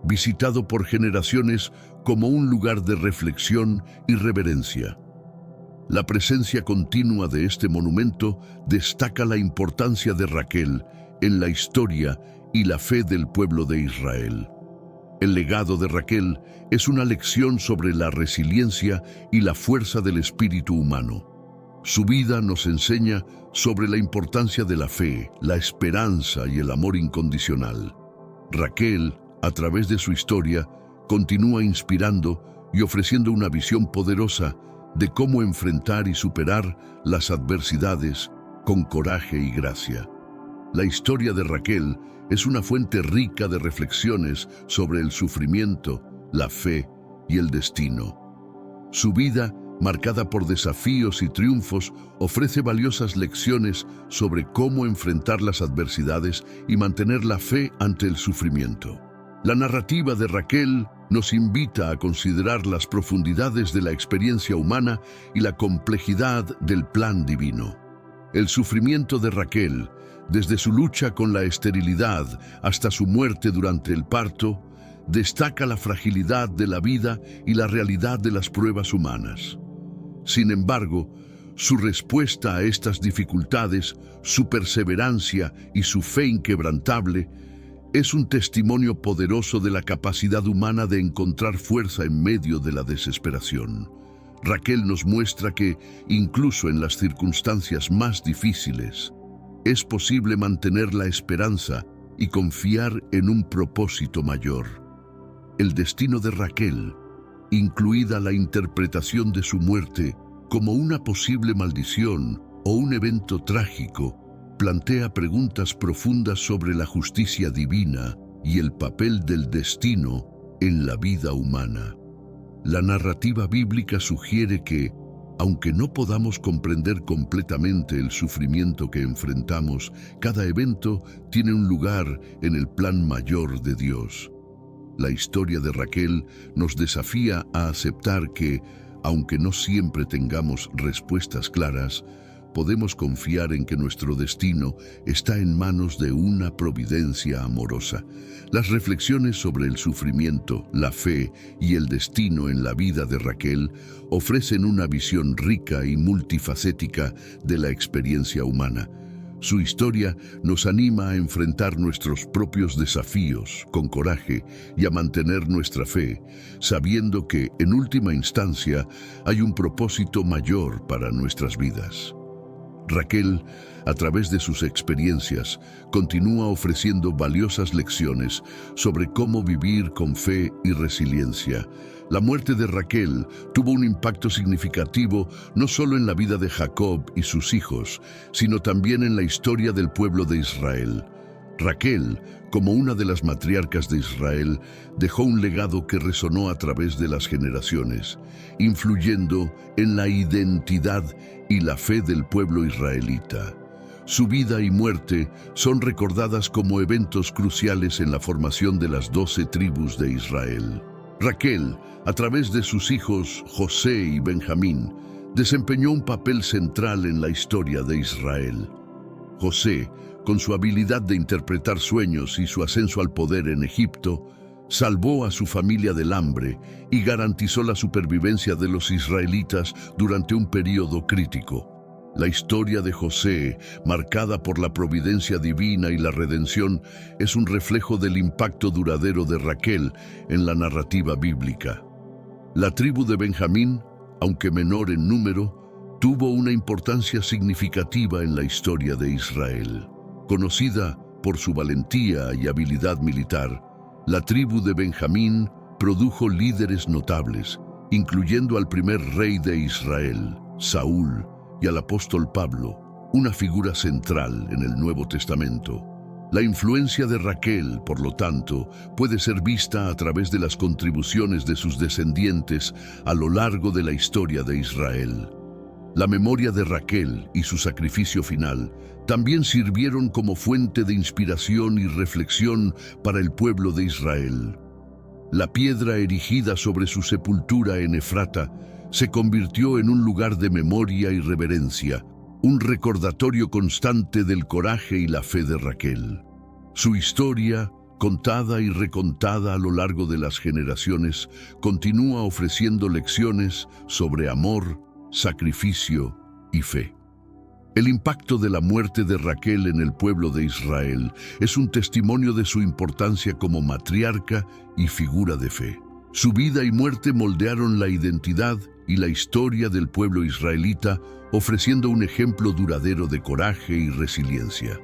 visitado por generaciones como un lugar de reflexión y reverencia. La presencia continua de este monumento destaca la importancia de Raquel en la historia y la fe del pueblo de Israel. El legado de Raquel es una lección sobre la resiliencia y la fuerza del espíritu humano. Su vida nos enseña sobre la importancia de la fe, la esperanza y el amor incondicional. Raquel, a través de su historia, continúa inspirando y ofreciendo una visión poderosa de cómo enfrentar y superar las adversidades con coraje y gracia. La historia de Raquel es una fuente rica de reflexiones sobre el sufrimiento, la fe y el destino. Su vida, marcada por desafíos y triunfos, ofrece valiosas lecciones sobre cómo enfrentar las adversidades y mantener la fe ante el sufrimiento. La narrativa de Raquel nos invita a considerar las profundidades de la experiencia humana y la complejidad del plan divino. El sufrimiento de Raquel, desde su lucha con la esterilidad hasta su muerte durante el parto, destaca la fragilidad de la vida y la realidad de las pruebas humanas. Sin embargo, su respuesta a estas dificultades, su perseverancia y su fe inquebrantable, es un testimonio poderoso de la capacidad humana de encontrar fuerza en medio de la desesperación. Raquel nos muestra que, incluso en las circunstancias más difíciles, es posible mantener la esperanza y confiar en un propósito mayor. El destino de Raquel, incluida la interpretación de su muerte como una posible maldición o un evento trágico, plantea preguntas profundas sobre la justicia divina y el papel del destino en la vida humana. La narrativa bíblica sugiere que, aunque no podamos comprender completamente el sufrimiento que enfrentamos, cada evento tiene un lugar en el plan mayor de Dios. La historia de Raquel nos desafía a aceptar que, aunque no siempre tengamos respuestas claras, podemos confiar en que nuestro destino está en manos de una providencia amorosa. Las reflexiones sobre el sufrimiento, la fe y el destino en la vida de Raquel ofrecen una visión rica y multifacética de la experiencia humana. Su historia nos anima a enfrentar nuestros propios desafíos con coraje y a mantener nuestra fe, sabiendo que, en última instancia, hay un propósito mayor para nuestras vidas. Raquel, a través de sus experiencias, continúa ofreciendo valiosas lecciones sobre cómo vivir con fe y resiliencia. La muerte de Raquel tuvo un impacto significativo no solo en la vida de Jacob y sus hijos, sino también en la historia del pueblo de Israel. Raquel, como una de las matriarcas de Israel, dejó un legado que resonó a través de las generaciones, influyendo en la identidad y la fe del pueblo israelita. Su vida y muerte son recordadas como eventos cruciales en la formación de las 12 tribus de Israel. Raquel, a través de sus hijos José y Benjamín, desempeñó un papel central en la historia de Israel. José, con su habilidad de interpretar sueños y su ascenso al poder en Egipto, salvó a su familia del hambre y garantizó la supervivencia de los israelitas durante un período crítico. La historia de José, marcada por la providencia divina y la redención, es un reflejo del impacto duradero de Raquel en la narrativa bíblica. La tribu de Benjamín, aunque menor en número, tuvo una importancia significativa en la historia de Israel. Conocida por su valentía y habilidad militar, la tribu de Benjamín produjo líderes notables, incluyendo al primer rey de Israel, Saúl, y al apóstol Pablo, una figura central en el Nuevo Testamento. La influencia de Raquel, por lo tanto, puede ser vista a través de las contribuciones de sus descendientes a lo largo de la historia de Israel. La memoria de Raquel y su sacrificio final también sirvieron como fuente de inspiración y reflexión para el pueblo de Israel. La piedra erigida sobre su sepultura en Efrata se convirtió en un lugar de memoria y reverencia, un recordatorio constante del coraje y la fe de Raquel. Su historia, contada y recontada a lo largo de las generaciones, continúa ofreciendo lecciones sobre amor, sacrificio y fe. El impacto de la muerte de Raquel en el pueblo de Israel es un testimonio de su importancia como matriarca y figura de fe. Su vida y muerte moldearon la identidad y la historia del pueblo israelita, ofreciendo un ejemplo duradero de coraje y resiliencia.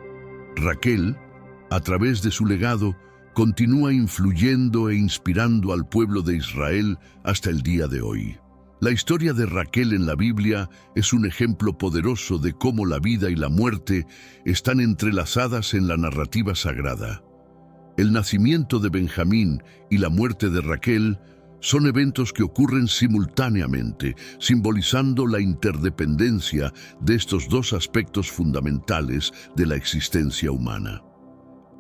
Raquel, a través de su legado, continúa influyendo e inspirando al pueblo de Israel hasta el día de hoy. La historia de Raquel en la Biblia es un ejemplo poderoso de cómo la vida y la muerte están entrelazadas en la narrativa sagrada. El nacimiento de Benjamín y la muerte de Raquel son eventos que ocurren simultáneamente, simbolizando la interdependencia de estos dos aspectos fundamentales de la existencia humana.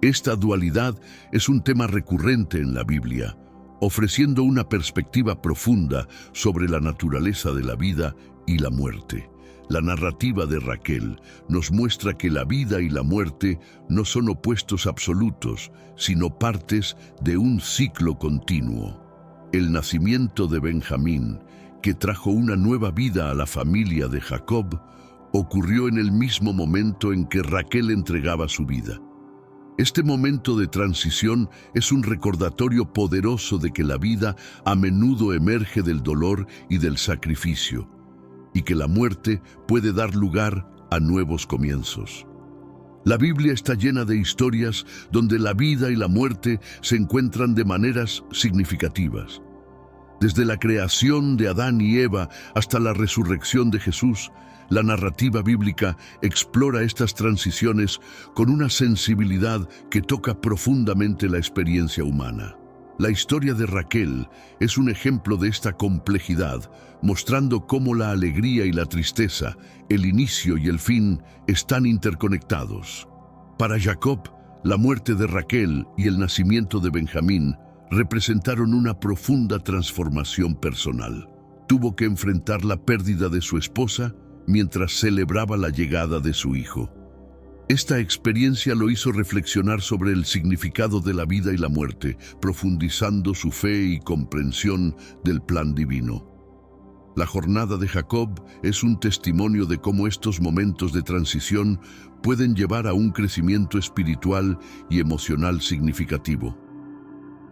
Esta dualidad es un tema recurrente en la Biblia, ofreciendo una perspectiva profunda sobre la naturaleza de la vida y la muerte. La narrativa de Raquel nos muestra que la vida y la muerte no son opuestos absolutos, sino partes de un ciclo continuo. El nacimiento de Benjamín, que trajo una nueva vida a la familia de Jacob, ocurrió en el mismo momento en que Raquel entregaba su vida. Este momento de transición es un recordatorio poderoso de que la vida a menudo emerge del dolor y del sacrificio, y que la muerte puede dar lugar a nuevos comienzos. La Biblia está llena de historias donde la vida y la muerte se encuentran de maneras significativas. Desde la creación de Adán y Eva hasta la resurrección de Jesús, la narrativa bíblica explora estas transiciones con una sensibilidad que toca profundamente la experiencia humana. La historia de Raquel es un ejemplo de esta complejidad, mostrando cómo la alegría y la tristeza, el inicio y el fin, están interconectados. Para Jacob, la muerte de Raquel y el nacimiento de Benjamín representaron una profunda transformación personal. Tuvo que enfrentar la pérdida de su esposa mientras celebraba la llegada de su hijo. Esta experiencia lo hizo reflexionar sobre el significado de la vida y la muerte, profundizando su fe y comprensión del plan divino. La jornada de Jacob es un testimonio de cómo estos momentos de transición pueden llevar a un crecimiento espiritual y emocional significativo.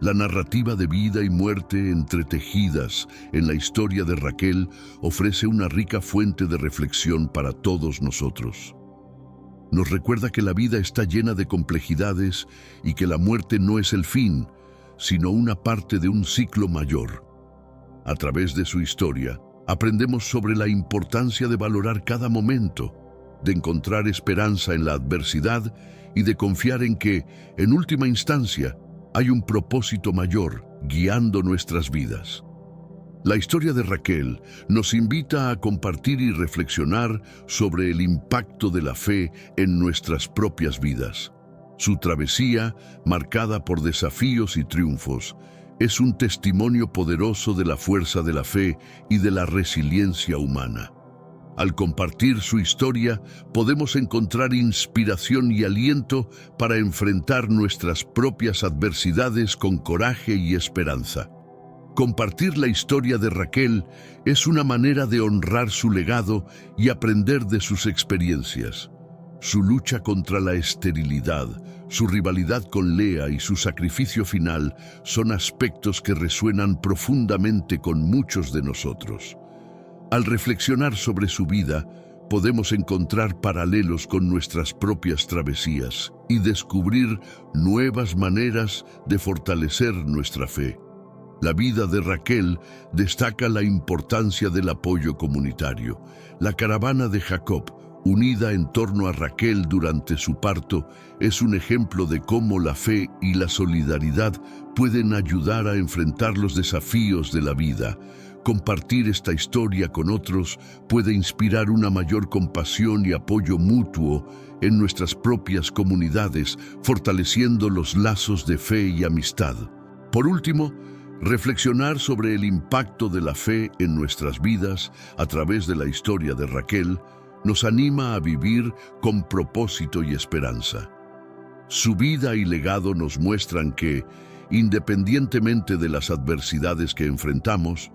La narrativa de vida y muerte entretejidas en la historia de Raquel ofrece una rica fuente de reflexión para todos nosotros. Nos recuerda que la vida está llena de complejidades y que la muerte no es el fin, sino una parte de un ciclo mayor. A través de su historia, aprendemos sobre la importancia de valorar cada momento, de encontrar esperanza en la adversidad y de confiar en que, en última instancia, hay un propósito mayor guiando nuestras vidas. La historia de Raquel nos invita a compartir y reflexionar sobre el impacto de la fe en nuestras propias vidas. Su travesía, marcada por desafíos y triunfos, es un testimonio poderoso de la fuerza de la fe y de la resiliencia humana. Al compartir su historia, podemos encontrar inspiración y aliento para enfrentar nuestras propias adversidades con coraje y esperanza. Compartir la historia de Raquel es una manera de honrar su legado y aprender de sus experiencias. Su lucha contra la esterilidad, su rivalidad con Lea y su sacrificio final son aspectos que resuenan profundamente con muchos de nosotros. Al reflexionar sobre su vida, podemos encontrar paralelos con nuestras propias travesías y descubrir nuevas maneras de fortalecer nuestra fe. La vida de Raquel destaca la importancia del apoyo comunitario. La caravana de Jacob, unida en torno a Raquel durante su parto, es un ejemplo de cómo la fe y la solidaridad pueden ayudar a enfrentar los desafíos de la vida. Compartir esta historia con otros puede inspirar una mayor compasión y apoyo mutuo en nuestras propias comunidades, fortaleciendo los lazos de fe y amistad. Por último, reflexionar sobre el impacto de la fe en nuestras vidas a través de la historia de Raquel nos anima a vivir con propósito y esperanza. Su vida y legado nos muestran que, independientemente de las adversidades que enfrentamos,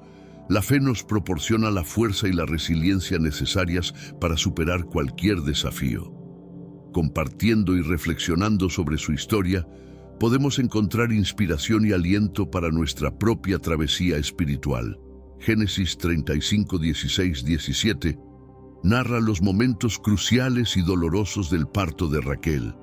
la fe nos proporciona la fuerza y la resiliencia necesarias para superar cualquier desafío. Compartiendo y reflexionando sobre su historia, podemos encontrar inspiración y aliento para nuestra propia travesía espiritual. Génesis 35, 16, 17 narra los momentos cruciales y dolorosos del parto de Raquel.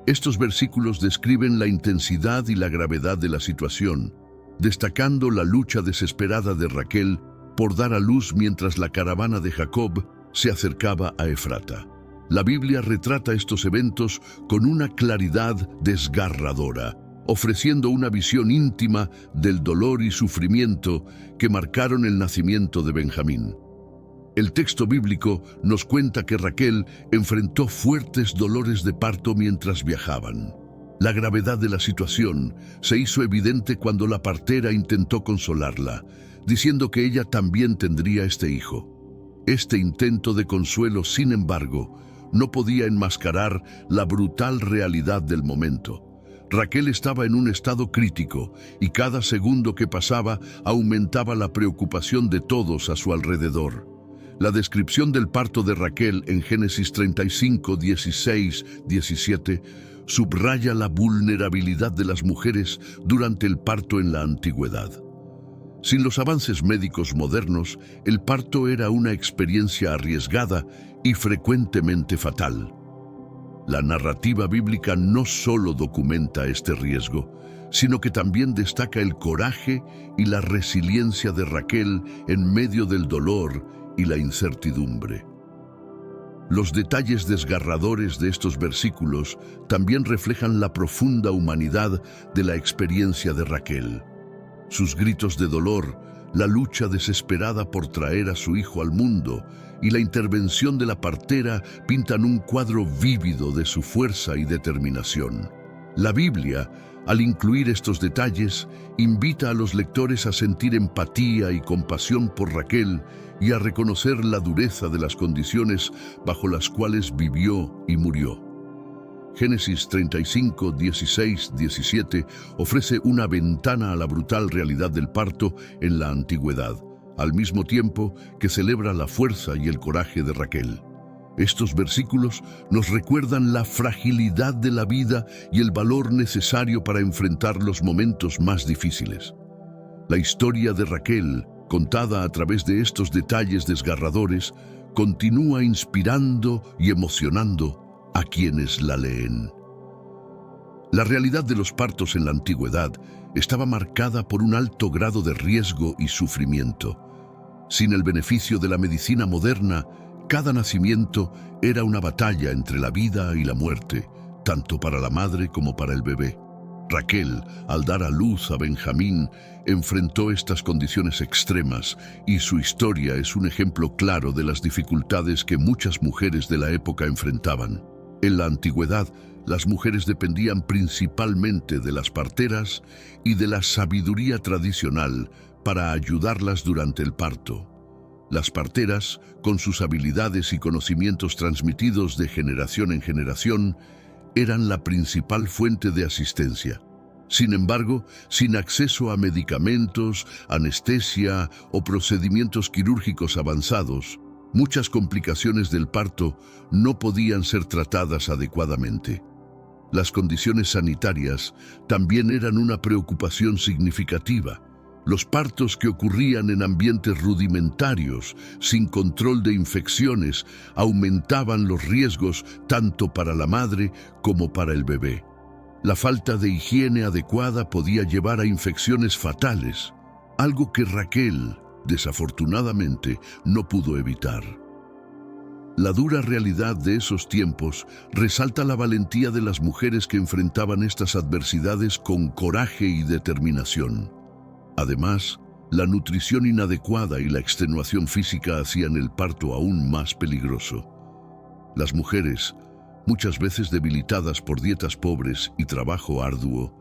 Estos versículos describen la intensidad y la gravedad de la situación, destacando la lucha desesperada de Raquel por dar a luz mientras la caravana de Jacob se acercaba a Efrata. La Biblia retrata estos eventos con una claridad desgarradora, ofreciendo una visión íntima del dolor y sufrimiento que marcaron el nacimiento de Benjamín. El texto bíblico nos cuenta que Raquel enfrentó fuertes dolores de parto mientras viajaban. La gravedad de la situación se hizo evidente cuando la partera intentó consolarla, diciendo que ella también tendría este hijo. Este intento de consuelo, sin embargo, no podía enmascarar la brutal realidad del momento. Raquel estaba en un estado crítico y cada segundo que pasaba aumentaba la preocupación de todos a su alrededor. La descripción del parto de Raquel en Génesis 35, 16, 17 subraya la vulnerabilidad de las mujeres durante el parto en la antigüedad. Sin los avances médicos modernos, el parto era una experiencia arriesgada y frecuentemente fatal. La narrativa bíblica no solo documenta este riesgo, sino que también destaca el coraje y la resiliencia de Raquel en medio del dolor y la incertidumbre. Los detalles desgarradores de estos versículos también reflejan la profunda humanidad de la experiencia de Raquel. Sus gritos de dolor, la lucha desesperada por traer a su hijo al mundo y la intervención de la partera pintan un cuadro vívido de su fuerza y determinación. La Biblia, al incluir estos detalles, invita a los lectores a sentir empatía y compasión por Raquel y a reconocer la dureza de las condiciones bajo las cuales vivió y murió. Génesis 35, 16, 17 ofrece una ventana a la brutal realidad del parto en la antigüedad, al mismo tiempo que celebra la fuerza y el coraje de Raquel. Estos versículos nos recuerdan la fragilidad de la vida y el valor necesario para enfrentar los momentos más difíciles. La historia de Raquel, contada a través de estos detalles desgarradores, continúa inspirando y emocionando a quienes la leen. La realidad de los partos en la antigüedad estaba marcada por un alto grado de riesgo y sufrimiento. Sin el beneficio de la medicina moderna, cada nacimiento era una batalla entre la vida y la muerte, tanto para la madre como para el bebé. Raquel, al dar a luz a Benjamín, enfrentó estas condiciones extremas y su historia es un ejemplo claro de las dificultades que muchas mujeres de la época enfrentaban. En la antigüedad, las mujeres dependían principalmente de las parteras y de la sabiduría tradicional para ayudarlas durante el parto. Las parteras, con sus habilidades y conocimientos transmitidos de generación en generación, eran la principal fuente de asistencia. Sin embargo, sin acceso a medicamentos, anestesia o procedimientos quirúrgicos avanzados, muchas complicaciones del parto no podían ser tratadas adecuadamente. Las condiciones sanitarias también eran una preocupación significativa. Los partos que ocurrían en ambientes rudimentarios, sin control de infecciones, aumentaban los riesgos tanto para la madre como para el bebé. La falta de higiene adecuada podía llevar a infecciones fatales, algo que Raquel, desafortunadamente, no pudo evitar. La dura realidad de esos tiempos resalta la valentía de las mujeres que enfrentaban estas adversidades con coraje y determinación. Además, la nutrición inadecuada y la extenuación física hacían el parto aún más peligroso. Las mujeres, muchas veces debilitadas por dietas pobres y trabajo arduo,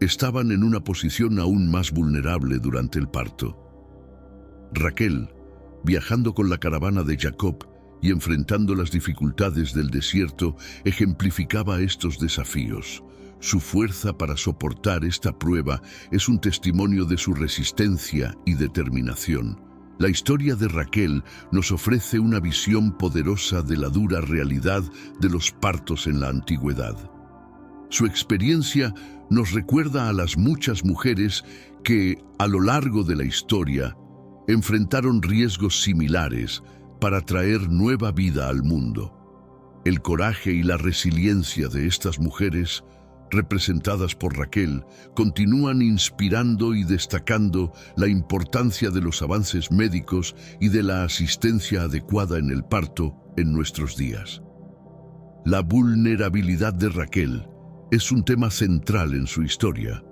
estaban en una posición aún más vulnerable durante el parto. Raquel, viajando con la caravana de Jacob y enfrentando las dificultades del desierto, ejemplificaba estos desafíos. Su fuerza para soportar esta prueba es un testimonio de su resistencia y determinación. La historia de Raquel nos ofrece una visión poderosa de la dura realidad de los partos en la antigüedad. Su experiencia nos recuerda a las muchas mujeres que, a lo largo de la historia, enfrentaron riesgos similares para traer nueva vida al mundo. El coraje y la resiliencia de estas mujeres, representadas por Raquel, continúan inspirando y destacando la importancia de los avances médicos y de la asistencia adecuada en el parto en nuestros días. La vulnerabilidad de Raquel es un tema central en su historia,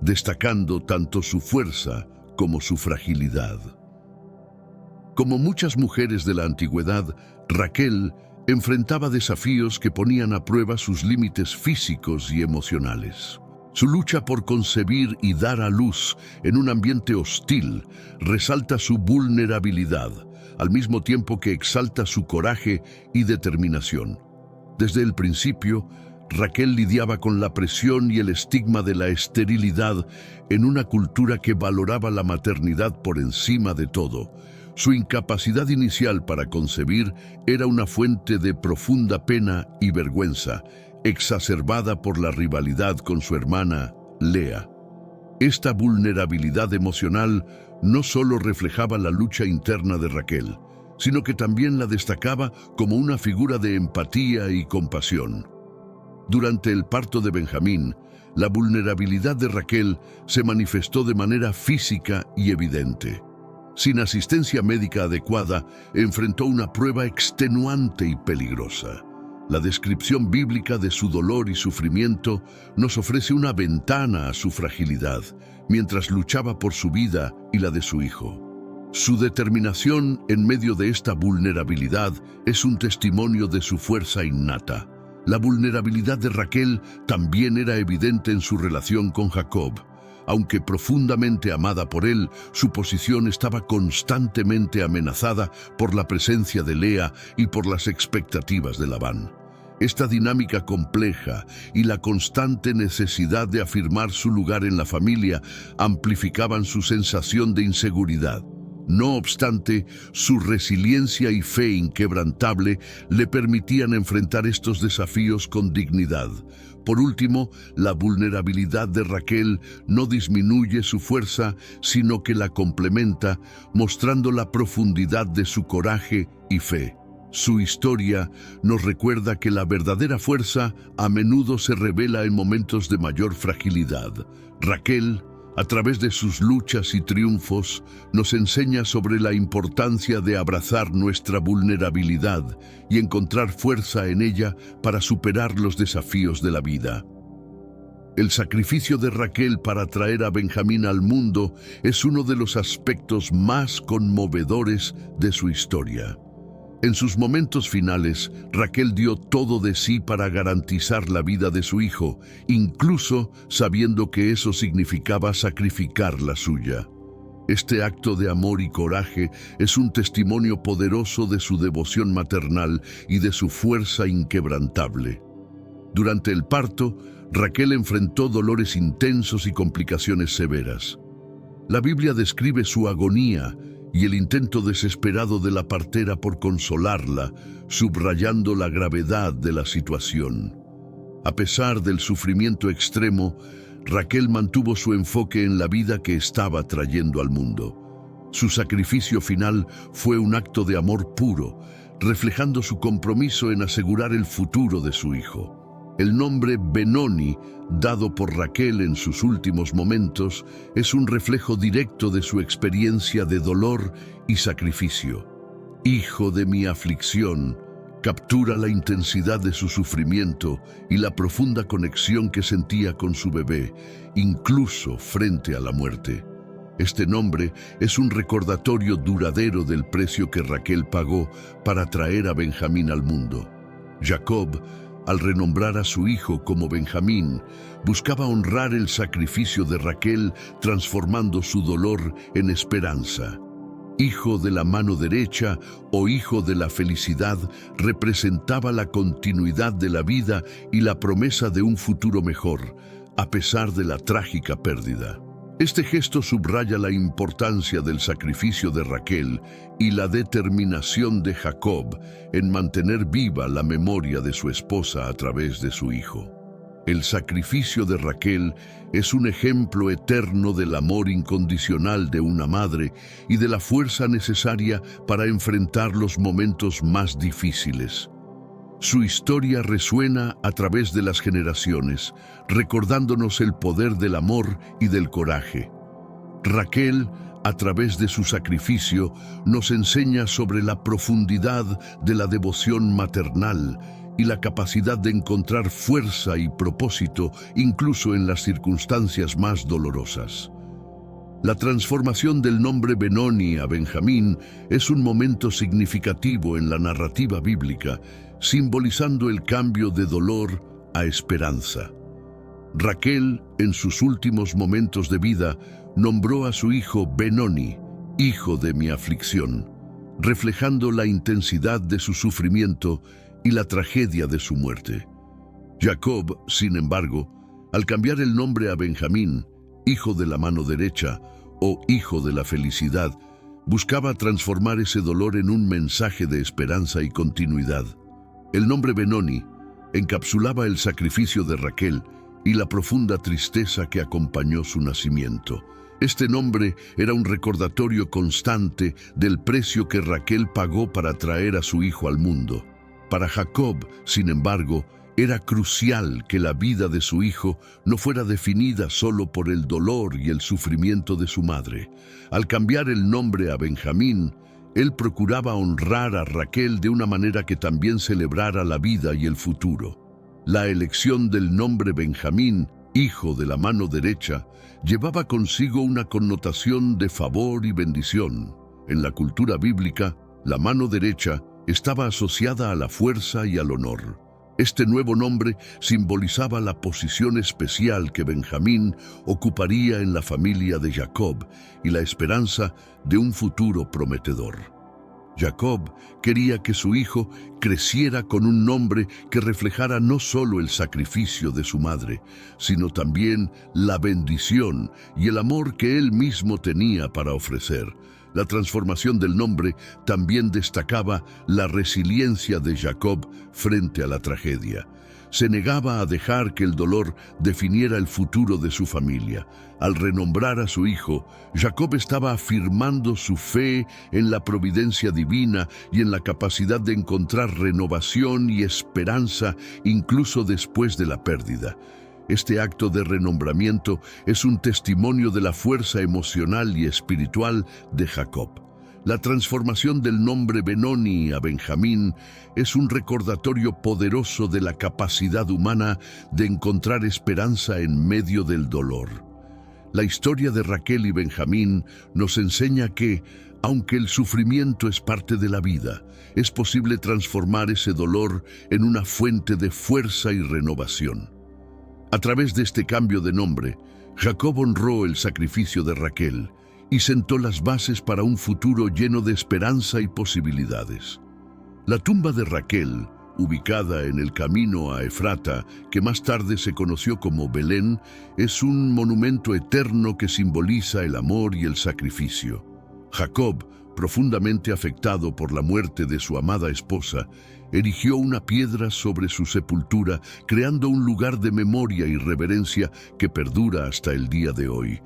destacando tanto su fuerza como su fragilidad. Como muchas mujeres de la antigüedad, Raquel enfrentaba desafíos que ponían a prueba sus límites físicos y emocionales. Su lucha por concebir y dar a luz en un ambiente hostil resalta su vulnerabilidad, al mismo tiempo que exalta su coraje y determinación. Desde el principio, Raquel lidiaba con la presión y el estigma de la esterilidad en una cultura que valoraba la maternidad por encima de todo. Su incapacidad inicial para concebir era una fuente de profunda pena y vergüenza, exacerbada por la rivalidad con su hermana, Lea. Esta vulnerabilidad emocional no solo reflejaba la lucha interna de Raquel, sino que también la destacaba como una figura de empatía y compasión. Durante el parto de Benjamín, la vulnerabilidad de Raquel se manifestó de manera física y evidente. Sin asistencia médica adecuada, enfrentó una prueba extenuante y peligrosa. La descripción bíblica de su dolor y sufrimiento nos ofrece una ventana a su fragilidad, mientras luchaba por su vida y la de su hijo. Su determinación en medio de esta vulnerabilidad es un testimonio de su fuerza innata. La vulnerabilidad de Raquel también era evidente en su relación con Jacob. Aunque profundamente amada por él, su posición estaba constantemente amenazada por la presencia de Lea y por las expectativas de Labán. Esta dinámica compleja y la constante necesidad de afirmar su lugar en la familia amplificaban su sensación de inseguridad. No obstante, su resiliencia y fe inquebrantable le permitían enfrentar estos desafíos con dignidad. Por último, la vulnerabilidad de Raquel no disminuye su fuerza, sino que la complementa, mostrando la profundidad de su coraje y fe. Su historia nos recuerda que la verdadera fuerza a menudo se revela en momentos de mayor fragilidad. Raquel, A través de sus luchas y triunfos, nos enseña sobre la importancia de abrazar nuestra vulnerabilidad y encontrar fuerza en ella para superar los desafíos de la vida. El sacrificio de Raquel para traer a Benjamín al mundo es uno de los aspectos más conmovedores de su historia. En sus momentos finales, Raquel dio todo de sí para garantizar la vida de su hijo, incluso sabiendo que eso significaba sacrificar la suya. Este acto de amor y coraje es un testimonio poderoso de su devoción maternal y de su fuerza inquebrantable. Durante el parto, Raquel enfrentó dolores intensos y complicaciones severas. La Biblia describe su agonía y el intento desesperado de la partera por consolarla, subrayando la gravedad de la situación. A pesar del sufrimiento extremo, Raquel mantuvo su enfoque en la vida que estaba trayendo al mundo. Su sacrificio final fue un acto de amor puro, reflejando su compromiso en asegurar el futuro de su hijo. El nombre Benoni, dado por Raquel en sus últimos momentos, es un reflejo directo de su experiencia de dolor y sacrificio. Hijo de mi aflicción, captura la intensidad de su sufrimiento y la profunda conexión que sentía con su bebé, incluso frente a la muerte. Este nombre es un recordatorio duradero del precio que Raquel pagó para traer a Benjamín al mundo. Jacob, al renombrar a su hijo como Benjamín, buscaba honrar el sacrificio de Raquel, transformando su dolor en esperanza. Hijo de la mano derecha o hijo de la felicidad representaba la continuidad de la vida y la promesa de un futuro mejor, a pesar de la trágica pérdida. Este gesto subraya la importancia del sacrificio de Raquel y la determinación de Jacob en mantener viva la memoria de su esposa a través de su hijo. El sacrificio de Raquel es un ejemplo eterno del amor incondicional de una madre y de la fuerza necesaria para enfrentar los momentos más difíciles. Su historia resuena a través de las generaciones, recordándonos el poder del amor y del coraje. Raquel, a través de su sacrificio, nos enseña sobre la profundidad de la devoción maternal y la capacidad de encontrar fuerza y propósito incluso en las circunstancias más dolorosas. La transformación del nombre Benoni a Benjamín es un momento significativo en la narrativa bíblica, simbolizando el cambio de dolor a esperanza. Raquel, en sus últimos momentos de vida, nombró a su hijo Benoni, hijo de mi aflicción, reflejando la intensidad de su sufrimiento y la tragedia de su muerte. Jacob, sin embargo, al cambiar el nombre a Benjamín, hijo de la mano derecha o hijo de la felicidad, buscaba transformar ese dolor en un mensaje de esperanza y continuidad. El nombre Benoni encapsulaba el sacrificio de Raquel y la profunda tristeza que acompañó su nacimiento. Este nombre era un recordatorio constante del precio que Raquel pagó para traer a su hijo al mundo. Para Jacob, sin embargo, era crucial que la vida de su hijo no fuera definida solo por el dolor y el sufrimiento de su madre. Al cambiar el nombre a Benjamín, él procuraba honrar a Raquel de una manera que también celebrara la vida y el futuro. La elección del nombre Benjamín, hijo de la mano derecha, llevaba consigo una connotación de favor y bendición. En la cultura bíblica, la mano derecha estaba asociada a la fuerza y al honor. Este nuevo nombre simbolizaba la posición especial que Benjamín ocuparía en la familia de Jacob y la esperanza de un futuro prometedor. Jacob quería que su hijo creciera con un nombre que reflejara no solo el sacrificio de su madre, sino también la bendición y el amor que él mismo tenía para ofrecer. La transformación del nombre también destacaba la resiliencia de Jacob frente a la tragedia. Se negaba a dejar que el dolor definiera el futuro de su familia. Al renombrar a su hijo, Jacob estaba afirmando su fe en la providencia divina y en la capacidad de encontrar renovación y esperanza incluso después de la pérdida. Este acto de renombramiento es un testimonio de la fuerza emocional y espiritual de Jacob. La transformación del nombre Benoni a Benjamín es un recordatorio poderoso de la capacidad humana de encontrar esperanza en medio del dolor. La historia de Raquel y Benjamín nos enseña que, aunque el sufrimiento es parte de la vida, es posible transformar ese dolor en una fuente de fuerza y renovación. A través de este cambio de nombre, Jacob honró el sacrificio de Raquel y sentó las bases para un futuro lleno de esperanza y posibilidades. La tumba de Raquel, ubicada en el camino a Efrata, que más tarde se conoció como Belén, es un monumento eterno que simboliza el amor y el sacrificio. Jacob, profundamente afectado por la muerte de su amada esposa, erigió una piedra sobre su sepultura, creando un lugar de memoria y reverencia que perdura hasta el día de hoy.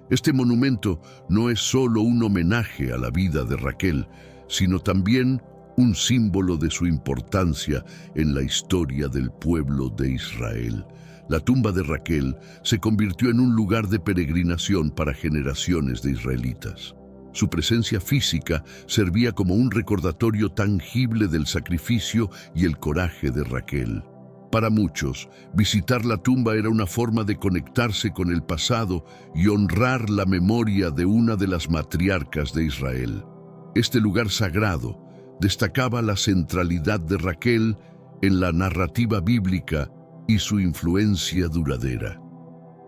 Este monumento no es solo un homenaje a la vida de Raquel, sino también un símbolo de su importancia en la historia del pueblo de Israel. La tumba de Raquel se convirtió en un lugar de peregrinación para generaciones de israelitas. Su presencia física servía como un recordatorio tangible del sacrificio y el coraje de Raquel. Para muchos, visitar la tumba era una forma de conectarse con el pasado y honrar la memoria de una de las matriarcas de Israel. Este lugar sagrado destacaba la centralidad de Raquel en la narrativa bíblica y su influencia duradera.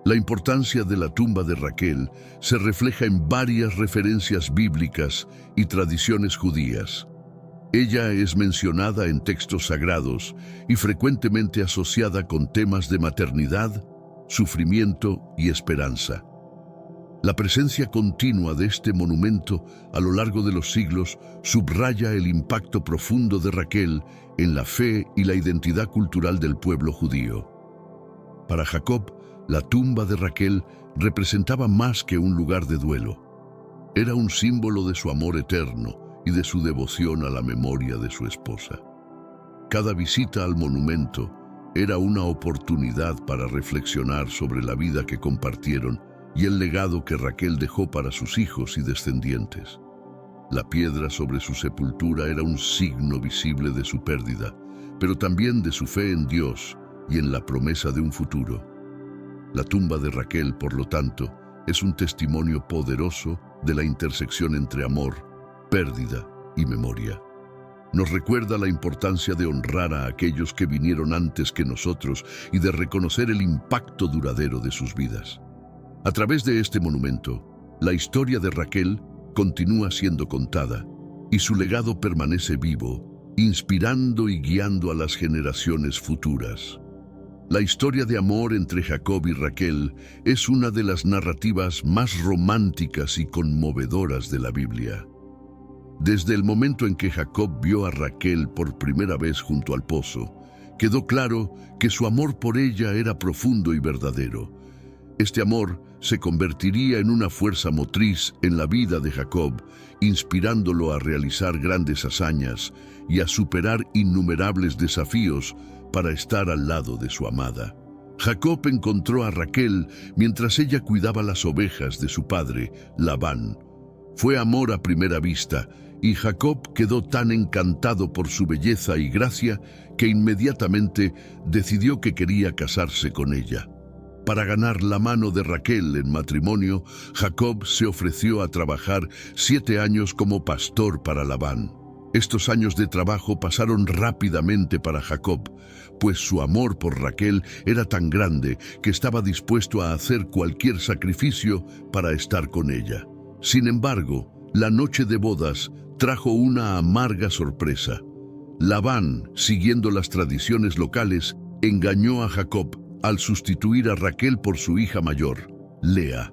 La importancia de la tumba de Raquel se refleja en varias referencias bíblicas y tradiciones judías. Ella es mencionada en textos sagrados y frecuentemente asociada con temas de maternidad, sufrimiento y esperanza. La presencia continua de este monumento a lo largo de los siglos subraya el impacto profundo de Raquel en la fe y la identidad cultural del pueblo judío. Para Jacob, la tumba de Raquel representaba más que un lugar de duelo. Era un símbolo de su amor eterno y de su devoción a la memoria de su esposa. Cada visita al monumento era una oportunidad para reflexionar sobre la vida que compartieron y el legado que Raquel dejó para sus hijos y descendientes. La piedra sobre su sepultura era un signo visible de su pérdida, pero también de su fe en Dios y en la promesa de un futuro. La tumba de Raquel, por lo tanto, es un testimonio poderoso de la intersección entre amor, pérdida y memoria. Nos recuerda la importancia de honrar a aquellos que vinieron antes que nosotros y de reconocer el impacto duradero de sus vidas. A través de este monumento, la historia de Raquel continúa siendo contada y su legado permanece vivo, inspirando y guiando a las generaciones futuras. La historia de amor entre Jacob y Raquel es una de las narrativas más románticas y conmovedoras de la Biblia. Desde el momento en que Jacob vio a Raquel por primera vez junto al pozo, quedó claro que su amor por ella era profundo y verdadero. Este amor se convertiría en una fuerza motriz en la vida de Jacob, inspirándolo a realizar grandes hazañas y a superar innumerables desafíos para estar al lado de su amada. Jacob encontró a Raquel mientras ella cuidaba las ovejas de su padre, Labán. Fue amor a primera vista, y Jacob quedó tan encantado por su belleza y gracia que inmediatamente decidió que quería casarse con ella. Para ganar la mano de Raquel en matrimonio, Jacob se ofreció a trabajar 7 años como pastor para Labán. Estos años de trabajo pasaron rápidamente para Jacob, pues su amor por Raquel era tan grande que estaba dispuesto a hacer cualquier sacrificio para estar con ella. Sin embargo, la noche de bodas trajo una amarga sorpresa. Labán, siguiendo las tradiciones locales, engañó a Jacob al sustituir a Raquel por su hija mayor, Lea.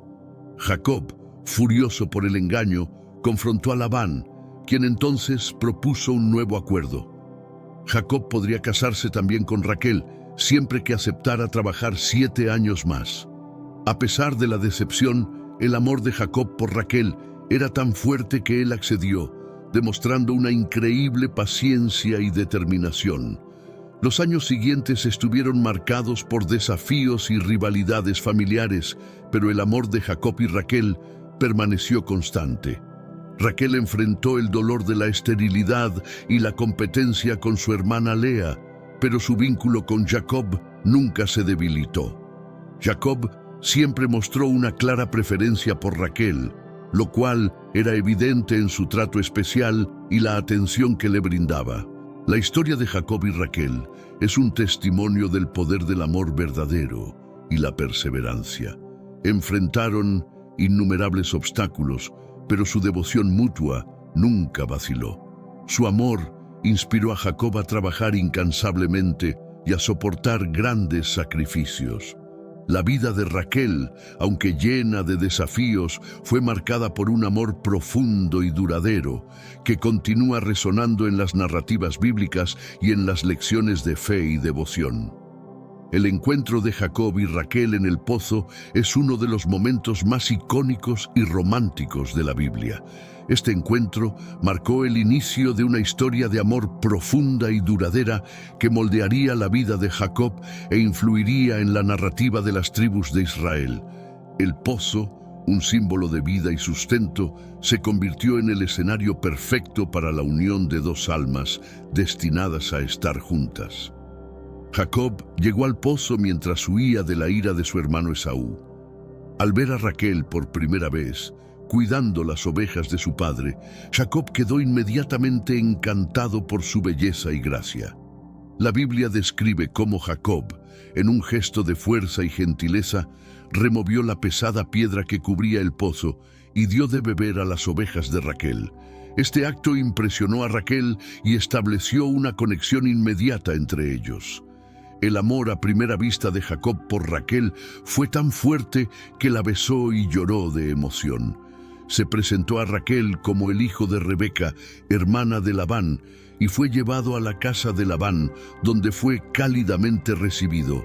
Jacob, furioso por el engaño, confrontó a Labán, quien entonces propuso un nuevo acuerdo. Jacob podría casarse también con Raquel, siempre que aceptara trabajar 7 años más. A pesar de la decepción, el amor de Jacob por Raquel era tan fuerte que él accedió, demostrando una increíble paciencia y determinación. Los años siguientes estuvieron marcados por desafíos y rivalidades familiares, pero el amor de Jacob y Raquel permaneció constante. Raquel enfrentó el dolor de la esterilidad y la competencia con su hermana Lea, pero su vínculo con Jacob nunca se debilitó. Jacob siempre mostró una clara preferencia por Raquel, lo cual era evidente en su trato especial y la atención que le brindaba. La historia de Jacob y Raquel es un testimonio del poder del amor verdadero y la perseverancia. Enfrentaron innumerables obstáculos, pero su devoción mutua nunca vaciló. Su amor inspiró a Jacob a trabajar incansablemente y a soportar grandes sacrificios. La vida de Raquel, aunque llena de desafíos, fue marcada por un amor profundo y duradero, que continúa resonando en las narrativas bíblicas y en las lecciones de fe y devoción. El encuentro de Jacob y Raquel en el pozo es uno de los momentos más icónicos y románticos de la Biblia. Este encuentro marcó el inicio de una historia de amor profunda y duradera que moldearía la vida de Jacob e influiría en la narrativa de las tribus de Israel. El pozo, un símbolo de vida y sustento, se convirtió en el escenario perfecto para la unión de dos almas destinadas a estar juntas. Jacob llegó al pozo mientras huía de la ira de su hermano Esaú. Al ver a Raquel por primera vez, cuidando las ovejas de su padre, Jacob quedó inmediatamente encantado por su belleza y gracia. La Biblia describe cómo Jacob, en un gesto de fuerza y gentileza, removió la pesada piedra que cubría el pozo y dio de beber a las ovejas de Raquel. Este acto impresionó a Raquel y estableció una conexión inmediata entre ellos. El amor a primera vista de Jacob por Raquel fue tan fuerte que la besó y lloró de emoción. Se presentó a Raquel como el hijo de Rebeca, hermana de Labán, y fue llevado a la casa de Labán, donde fue cálidamente recibido.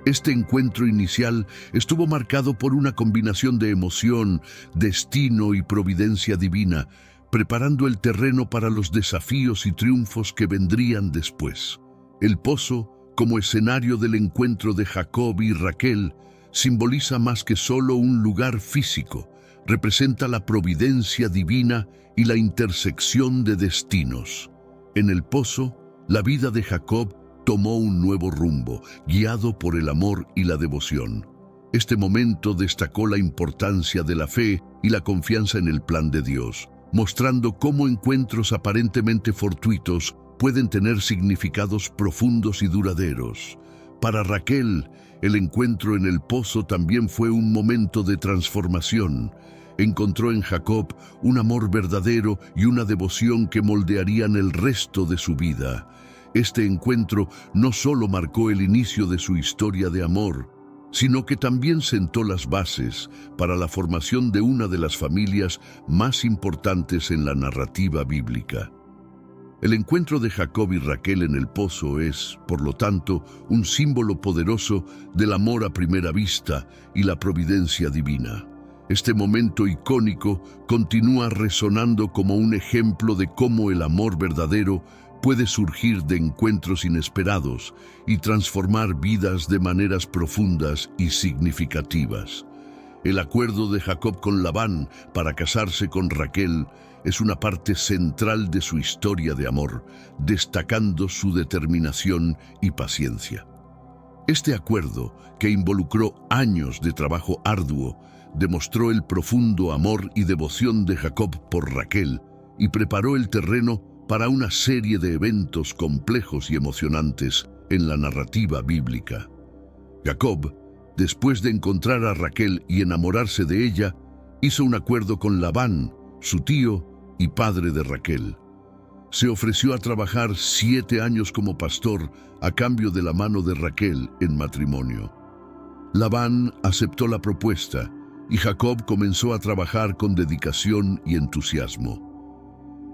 Este encuentro inicial estuvo marcado por una combinación de emoción, destino y providencia divina, preparando el terreno para los desafíos y triunfos que vendrían después. El pozo, como escenario del encuentro de Jacob y Raquel, simboliza más que solo un lugar físico. Representa la providencia divina y la intersección de destinos. En el pozo, la vida de Jacob tomó un nuevo rumbo, guiado por el amor y la devoción. Este momento destacó la importancia de la fe y la confianza en el plan de Dios, mostrando cómo encuentros aparentemente fortuitos pueden tener significados profundos y duraderos. Para Raquel, el encuentro en el pozo también fue un momento de transformación. Encontró en Jacob un amor verdadero y una devoción que moldearían el resto de su vida. Este encuentro no solo marcó el inicio de su historia de amor, sino que también sentó las bases para la formación de una de las familias más importantes en la narrativa bíblica. El encuentro de Jacob y Raquel en el pozo es, por lo tanto, un símbolo poderoso del amor a primera vista y la providencia divina. Este momento icónico continúa resonando como un ejemplo de cómo el amor verdadero puede surgir de encuentros inesperados y transformar vidas de maneras profundas y significativas. El acuerdo de Jacob con Labán para casarse con Raquel es una parte central de su historia de amor, destacando su determinación y paciencia. Este acuerdo, que involucró años de trabajo arduo, demostró el profundo amor y devoción de Jacob por Raquel y preparó el terreno para una serie de eventos complejos y emocionantes en la narrativa bíblica. Jacob, después de encontrar a Raquel y enamorarse de ella, hizo un acuerdo con Labán, su tío y padre de Raquel. Se ofreció a trabajar 7 años como pastor a cambio de la mano de Raquel en matrimonio. Labán aceptó la propuesta y Jacob comenzó a trabajar con dedicación y entusiasmo.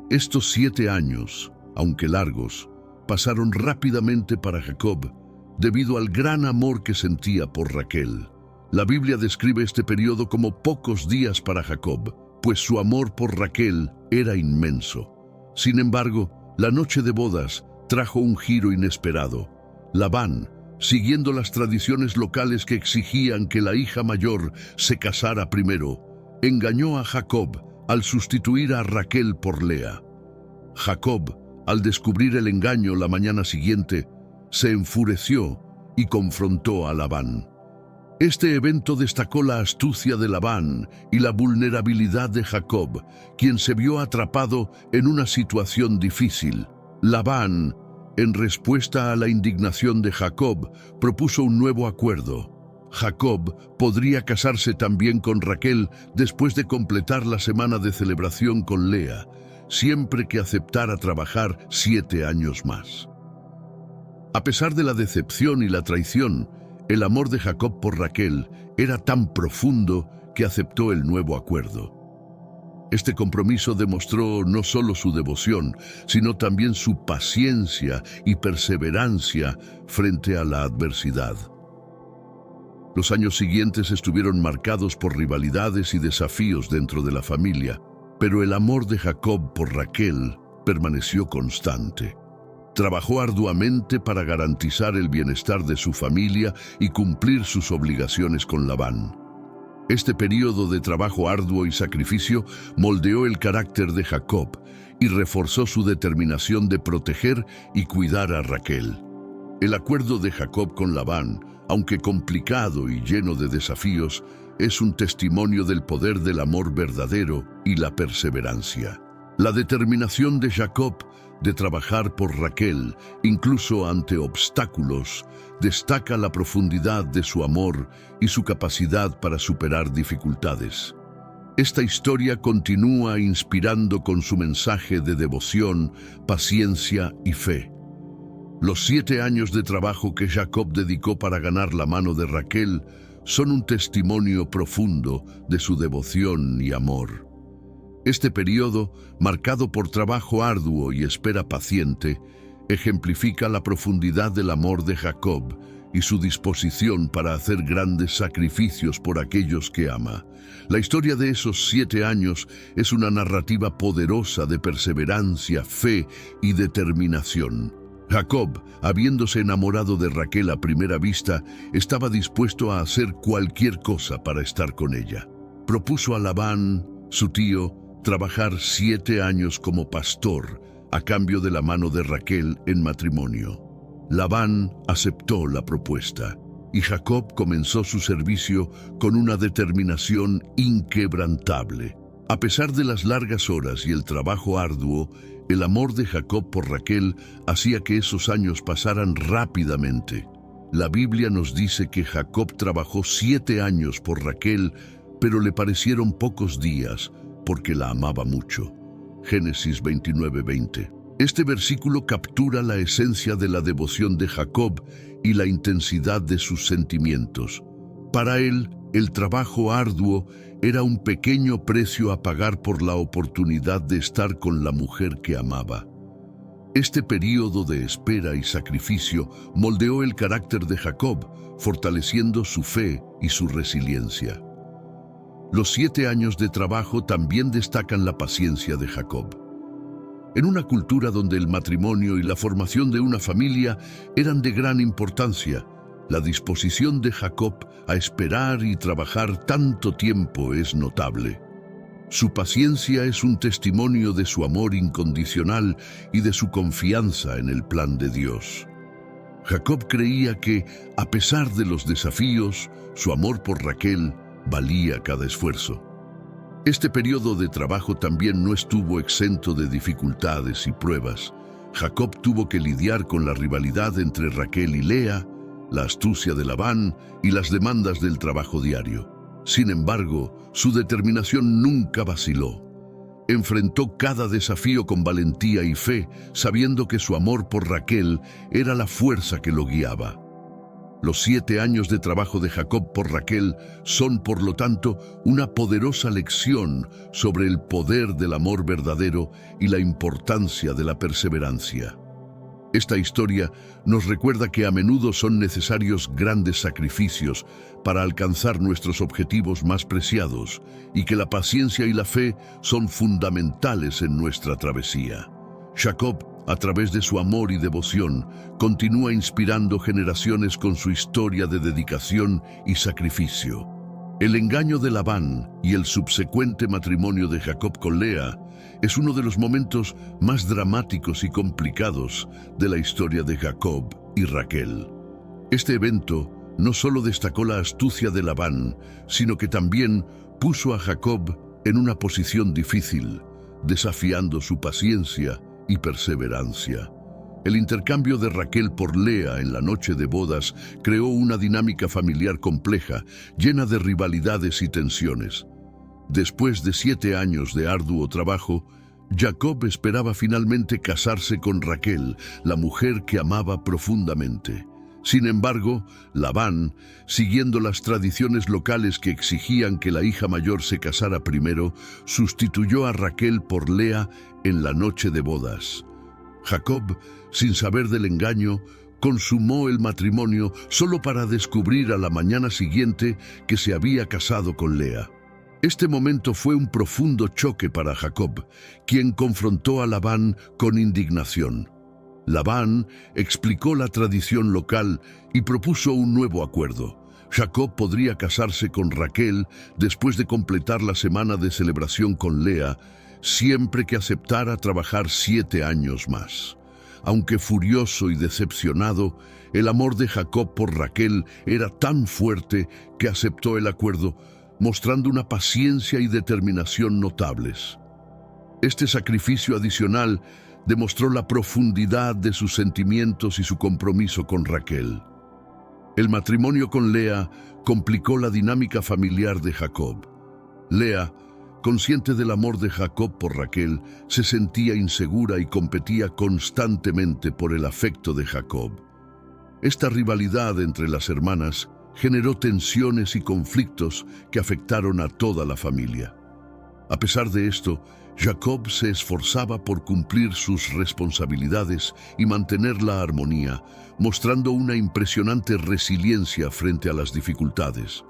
Estos 7 años, aunque largos, pasaron rápidamente para Jacob debido al gran amor que sentía por Raquel. La Biblia describe este periodo como pocos días para Jacob, pues su amor por Raquel era inmenso. Sin embargo, la noche de bodas trajo un giro inesperado. Labán, siguiendo las tradiciones locales que exigían que la hija mayor se casara primero, engañó a Jacob al sustituir a Raquel por Lea. Jacob, al descubrir el engaño la mañana siguiente, se enfureció y confrontó a Labán. Este evento destacó la astucia de Labán y la vulnerabilidad de Jacob, quien se vio atrapado en una situación difícil. Labán, en respuesta a la indignación de Jacob, propuso un nuevo acuerdo. Jacob podría casarse también con Raquel después de completar la semana de celebración con Lea, siempre que aceptara trabajar 7 años más. A pesar de la decepción y la traición, el amor de Jacob por Raquel era tan profundo que aceptó el nuevo acuerdo. Este compromiso demostró no solo su devoción, sino también su paciencia y perseverancia frente a la adversidad. Los años siguientes estuvieron marcados por rivalidades y desafíos dentro de la familia, pero el amor de Jacob por Raquel permaneció constante. Trabajó arduamente para garantizar el bienestar de su familia y cumplir sus obligaciones con Labán. Este periodo de trabajo arduo y sacrificio moldeó el carácter de Jacob y reforzó su determinación de proteger y cuidar a Raquel. El acuerdo de Jacob con Labán, aunque complicado y lleno de desafíos, es un testimonio del poder del amor verdadero y la perseverancia. La determinación de Jacob de trabajar por Raquel, incluso ante obstáculos, destaca la profundidad de su amor y su capacidad para superar dificultades. Esta historia continúa inspirando con su mensaje de devoción, paciencia y fe. Los 7 años de trabajo que Jacob dedicó para ganar la mano de Raquel son un testimonio profundo de su devoción y amor. Este periodo, marcado por trabajo arduo y espera paciente, ejemplifica la profundidad del amor de Jacob y su disposición para hacer grandes sacrificios por aquellos que ama. La historia de esos 7 años es una narrativa poderosa de perseverancia, fe y determinación. Jacob, habiéndose enamorado de Raquel a primera vista, estaba dispuesto a hacer cualquier cosa para estar con ella. Propuso a Labán, su tío, trabajar 7 años como pastor a cambio de la mano de Raquel en matrimonio. Labán aceptó la propuesta y Jacob comenzó su servicio con una determinación inquebrantable. A pesar de las largas horas y el trabajo arduo, el amor de Jacob por Raquel hacía que esos años pasaran rápidamente. La Biblia nos dice que Jacob trabajó 7 años por Raquel, pero le parecieron pocos días, porque la amaba mucho. Génesis 29:20. Este versículo captura la esencia de la devoción de Jacob y la intensidad de sus sentimientos. Para él, el trabajo arduo era un pequeño precio a pagar por la oportunidad de estar con la mujer que amaba. Este período de espera y sacrificio moldeó el carácter de Jacob, fortaleciendo su fe y su resiliencia. Los 7 años de trabajo también destacan la paciencia de Jacob. En una cultura donde el matrimonio y la formación de una familia eran de gran importancia, la disposición de Jacob a esperar y trabajar tanto tiempo es notable. Su paciencia es un testimonio de su amor incondicional y de su confianza en el plan de Dios. Jacob creía que, a pesar de los desafíos, su amor por Raquel valía cada esfuerzo. Este periodo de trabajo también no estuvo exento de dificultades y pruebas. Jacob tuvo que lidiar con la rivalidad entre Raquel y Lea, la astucia de Labán y las demandas del trabajo diario. Sin embargo, su determinación nunca vaciló. Enfrentó cada desafío con valentía y fe, sabiendo que su amor por Raquel era la fuerza que lo guiaba. Los 7 años de trabajo de Jacob por Raquel son, por lo tanto, una poderosa lección sobre el poder del amor verdadero y la importancia de la perseverancia. Esta historia nos recuerda que a menudo son necesarios grandes sacrificios para alcanzar nuestros objetivos más preciados y que la paciencia y la fe son fundamentales en nuestra travesía. Jacob a través de su amor y devoción, continúa inspirando generaciones con su historia de dedicación y sacrificio. El engaño de Labán y el subsecuente matrimonio de Jacob con Lea es uno de los momentos más dramáticos y complicados de la historia de Jacob y Raquel. Este evento no solo destacó la astucia de Labán, sino que también puso a Jacob en una posición difícil, desafiando su paciencia y perseverancia. El intercambio de Raquel por Lea en la noche de bodas creó una dinámica familiar compleja, llena de rivalidades y tensiones. Después de 7 años de arduo trabajo, Jacob esperaba finalmente casarse con Raquel, la mujer que amaba profundamente. Sin embargo, Labán, siguiendo las tradiciones locales que exigían que la hija mayor se casara primero, sustituyó a Raquel por Lea en la noche de bodas. Jacob, sin saber del engaño, consumó el matrimonio solo para descubrir a la mañana siguiente que se había casado con Lea. Este momento fue un profundo choque para Jacob, quien confrontó a Labán con indignación. Labán explicó la tradición local y propuso un nuevo acuerdo. Jacob podría casarse con Raquel después de completar la semana de celebración con Lea, siempre que aceptara trabajar 7 años más. Aunque furioso y decepcionado, el amor de Jacob por Raquel era tan fuerte que aceptó el acuerdo, mostrando una paciencia y determinación notables. Este sacrificio adicional demostró la profundidad de sus sentimientos y su compromiso con Raquel. El matrimonio con Lea complicó la dinámica familiar de Jacob. Lea, consciente del amor de Jacob por Raquel, se sentía insegura y competía constantemente por el afecto de Jacob. Esta rivalidad entre las hermanas generó tensiones y conflictos que afectaron a toda la familia. A pesar de esto, Jacob se esforzaba por cumplir sus responsabilidades y mantener la armonía, mostrando una impresionante resiliencia frente a las dificultades.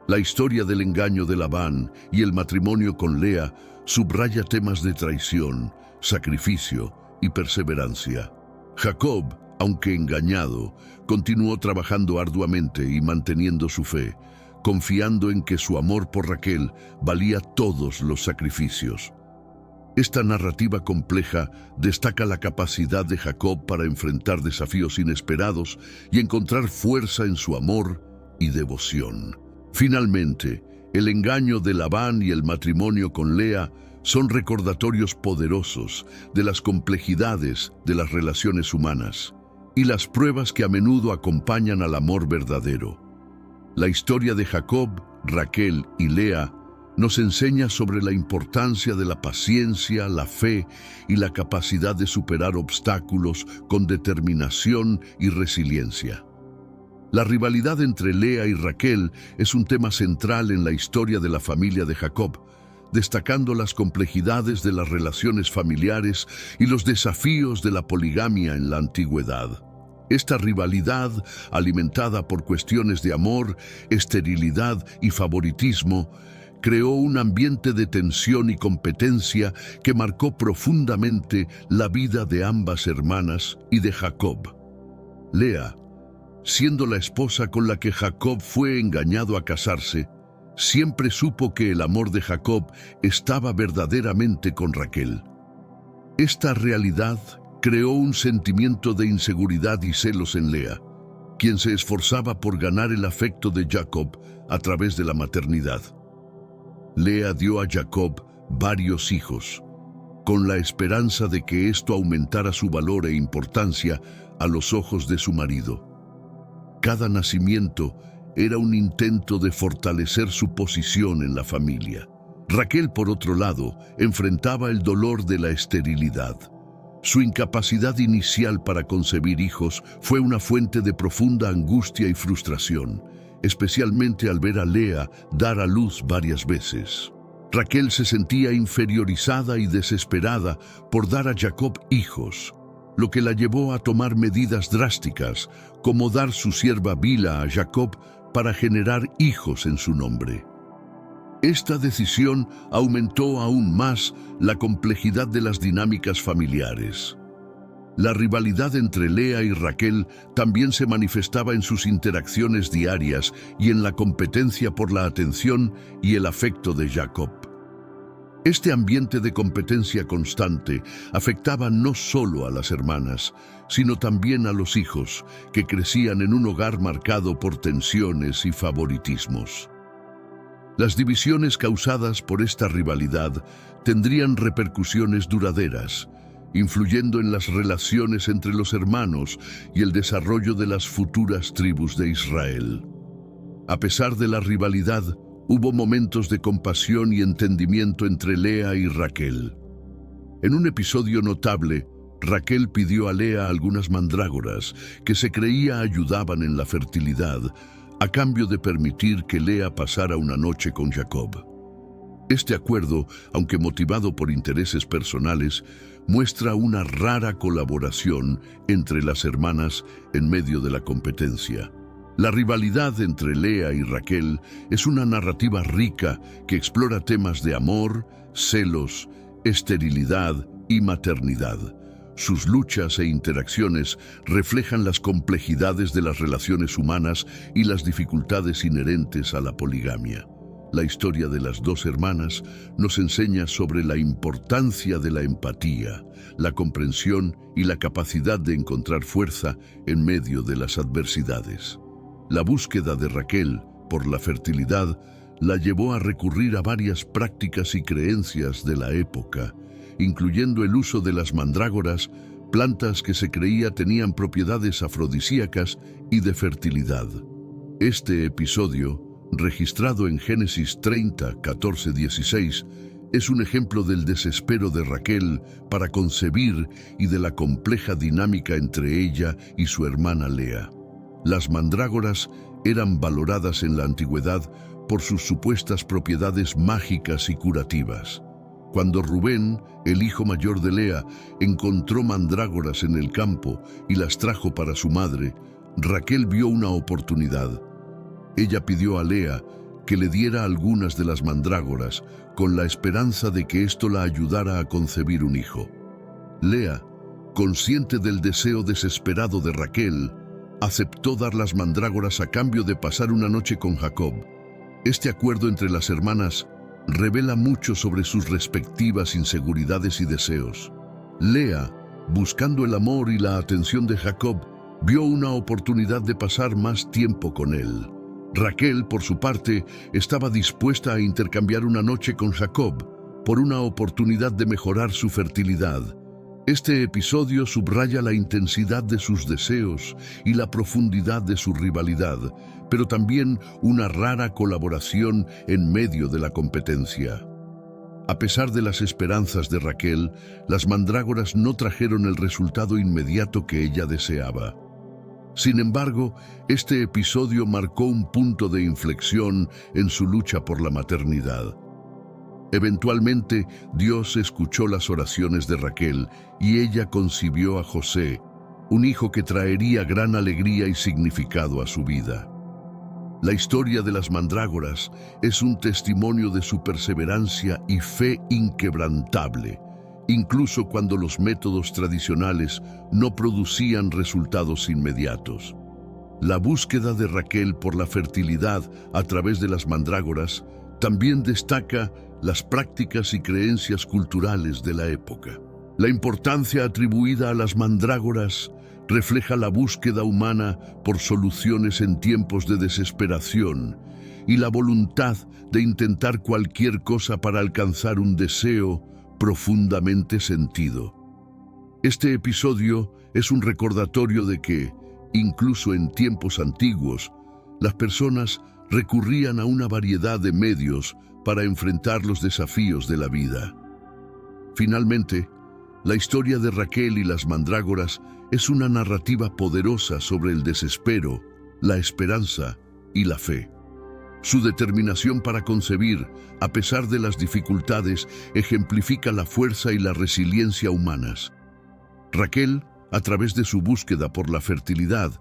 La historia del engaño de Labán y el matrimonio con Lea subraya temas de traición, sacrificio y perseverancia. Jacob, aunque engañado, continuó trabajando arduamente y manteniendo su fe, confiando en que su amor por Raquel valía todos los sacrificios. Esta narrativa compleja destaca la capacidad de Jacob para enfrentar desafíos inesperados y encontrar fuerza en su amor y devoción. Finalmente, el engaño de Labán y el matrimonio con Lea son recordatorios poderosos de las complejidades de las relaciones humanas y las pruebas que a menudo acompañan al amor verdadero. La historia de Jacob, Raquel y Lea nos enseña sobre la importancia de la paciencia, la fe y la capacidad de superar obstáculos con determinación y resiliencia. La rivalidad entre Lea y Raquel es un tema central en la historia de la familia de Jacob, destacando las complejidades de las relaciones familiares y los desafíos de la poligamia en la antigüedad. Esta rivalidad, alimentada por cuestiones de amor, esterilidad y favoritismo, creó un ambiente de tensión y competencia que marcó profundamente la vida de ambas hermanas y de Jacob. Lea, siendo la esposa con la que Jacob fue engañado a casarse, siempre supo que el amor de Jacob estaba verdaderamente con Raquel. Esta realidad creó un sentimiento de inseguridad y celos en Lea, quien se esforzaba por ganar el afecto de Jacob a través de la maternidad. Lea dio a Jacob varios hijos, con la esperanza de que esto aumentara su valor e importancia a los ojos de su marido. Cada nacimiento era un intento de fortalecer su posición en la familia. Raquel, por otro lado, enfrentaba el dolor de la esterilidad. Su incapacidad inicial para concebir hijos fue una fuente de profunda angustia y frustración, especialmente al ver a Lea dar a luz varias veces. Raquel se sentía inferiorizada y desesperada por dar a Jacob hijos, lo que la llevó a tomar medidas drásticas, como dar su sierva Bila a Jacob para generar hijos en su nombre. Esta decisión aumentó aún más la complejidad de las dinámicas familiares. La rivalidad entre Lea y Raquel también se manifestaba en sus interacciones diarias y en la competencia por la atención y el afecto de Jacob. Este ambiente de competencia constante afectaba no solo a las hermanas, sino también a los hijos, que crecían en un hogar marcado por tensiones y favoritismos. Las divisiones causadas por esta rivalidad tendrían repercusiones duraderas, influyendo en las relaciones entre los hermanos y el desarrollo de las futuras tribus de Israel. A pesar de la rivalidad, hubo momentos de compasión y entendimiento entre Lea y Raquel. En un episodio notable, Raquel pidió a Lea algunas mandrágoras que se creía ayudaban en la fertilidad, a cambio de permitir que Lea pasara una noche con Jacob. Este acuerdo, aunque motivado por intereses personales, muestra una rara colaboración entre las hermanas en medio de la competencia. La rivalidad entre Lea y Raquel es una narrativa rica que explora temas de amor, celos, esterilidad y maternidad. Sus luchas e interacciones reflejan las complejidades de las relaciones humanas y las dificultades inherentes a la poligamia. La historia de las dos hermanas nos enseña sobre la importancia de la empatía, la comprensión y la capacidad de encontrar fuerza en medio de las adversidades. La búsqueda de Raquel por la fertilidad la llevó a recurrir a varias prácticas y creencias de la época, incluyendo el uso de las mandrágoras, plantas que se creía tenían propiedades afrodisíacas y de fertilidad. Este episodio, registrado en Génesis 30, 14, 16, es un ejemplo del desespero de Raquel para concebir y de la compleja dinámica entre ella y su hermana Lea. Las mandrágoras eran valoradas en la antigüedad por sus supuestas propiedades mágicas y curativas. Cuando Rubén, el hijo mayor de Lea, encontró mandrágoras en el campo y las trajo para su madre, Raquel vio una oportunidad. Ella pidió a Lea que le diera algunas de las mandrágoras con la esperanza de que esto la ayudara a concebir un hijo. Lea, consciente del deseo desesperado de Raquel, aceptó dar las mandrágoras a cambio de pasar una noche con Jacob. Este acuerdo entre las hermanas revela mucho sobre sus respectivas inseguridades y deseos. Lea, buscando el amor y la atención de Jacob, vio una oportunidad de pasar más tiempo con él. Raquel, por su parte, estaba dispuesta a intercambiar una noche con Jacob por una oportunidad de mejorar su fertilidad. Este episodio subraya la intensidad de sus deseos y la profundidad de su rivalidad, pero también una rara colaboración en medio de la competencia. A pesar de las esperanzas de Raquel, las mandrágoras no trajeron el resultado inmediato que ella deseaba. Sin embargo, este episodio marcó un punto de inflexión en su lucha por la maternidad. Eventualmente, Dios escuchó las oraciones de Raquel y ella concibió a José, un hijo que traería gran alegría y significado a su vida. La historia de las mandrágoras es un testimonio de su perseverancia y fe inquebrantable, incluso cuando los métodos tradicionales no producían resultados inmediatos. La búsqueda de Raquel por la fertilidad a través de las mandrágoras también destaca las prácticas y creencias culturales de la época. La importancia atribuida a las mandrágoras refleja la búsqueda humana por soluciones en tiempos de desesperación y la voluntad de intentar cualquier cosa para alcanzar un deseo profundamente sentido. Este episodio es un recordatorio de que, incluso en tiempos antiguos, las personas recurrían a una variedad de medios para enfrentar los desafíos de la vida. Finalmente, la historia de Raquel y las mandrágoras es una narrativa poderosa sobre el desespero, la esperanza y la fe. Su determinación para concebir, a pesar de las dificultades, ejemplifica la fuerza y la resiliencia humanas. Raquel, a través de su búsqueda por la fertilidad,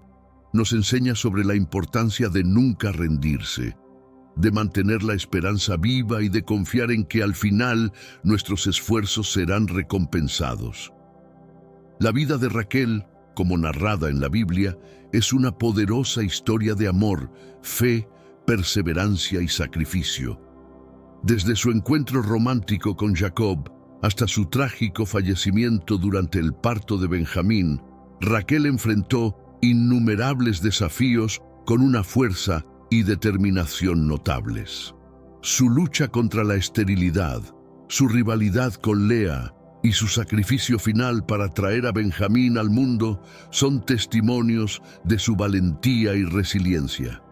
nos enseña sobre la importancia de nunca rendirse, de mantener la esperanza viva y de confiar en que al final nuestros esfuerzos serán recompensados. La vida de Raquel, como narrada en la Biblia, es una poderosa historia de amor, fe, perseverancia y sacrificio. Desde su encuentro romántico con Jacob hasta su trágico fallecimiento durante el parto de Benjamín, Raquel enfrentó innumerables desafíos con una fuerza y determinación notables. Su lucha contra la esterilidad, su rivalidad con Lea y su sacrificio final para traer a Benjamín al mundo son testimonios de su valentía y resiliencia.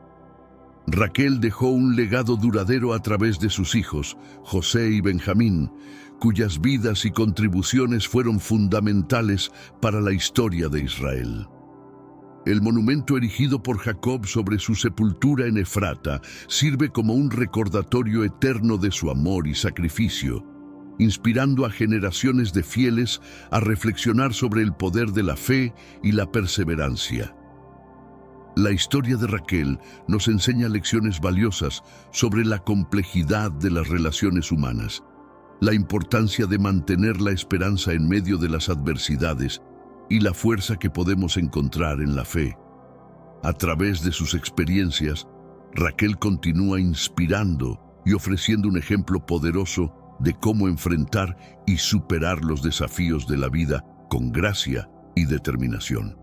Raquel dejó un legado duradero a través de sus hijos, José y Benjamín, cuyas vidas y contribuciones fueron fundamentales para la historia de Israel. El monumento erigido por Jacob sobre su sepultura en Efrata sirve como un recordatorio eterno de su amor y sacrificio, inspirando a generaciones de fieles a reflexionar sobre el poder de la fe y la perseverancia. La historia de Raquel nos enseña lecciones valiosas sobre la complejidad de las relaciones humanas, la importancia de mantener la esperanza en medio de las adversidades y la fuerza que podemos encontrar en la fe. A través de sus experiencias, Raquel continúa inspirando y ofreciendo un ejemplo poderoso de cómo enfrentar y superar los desafíos de la vida con gracia y determinación.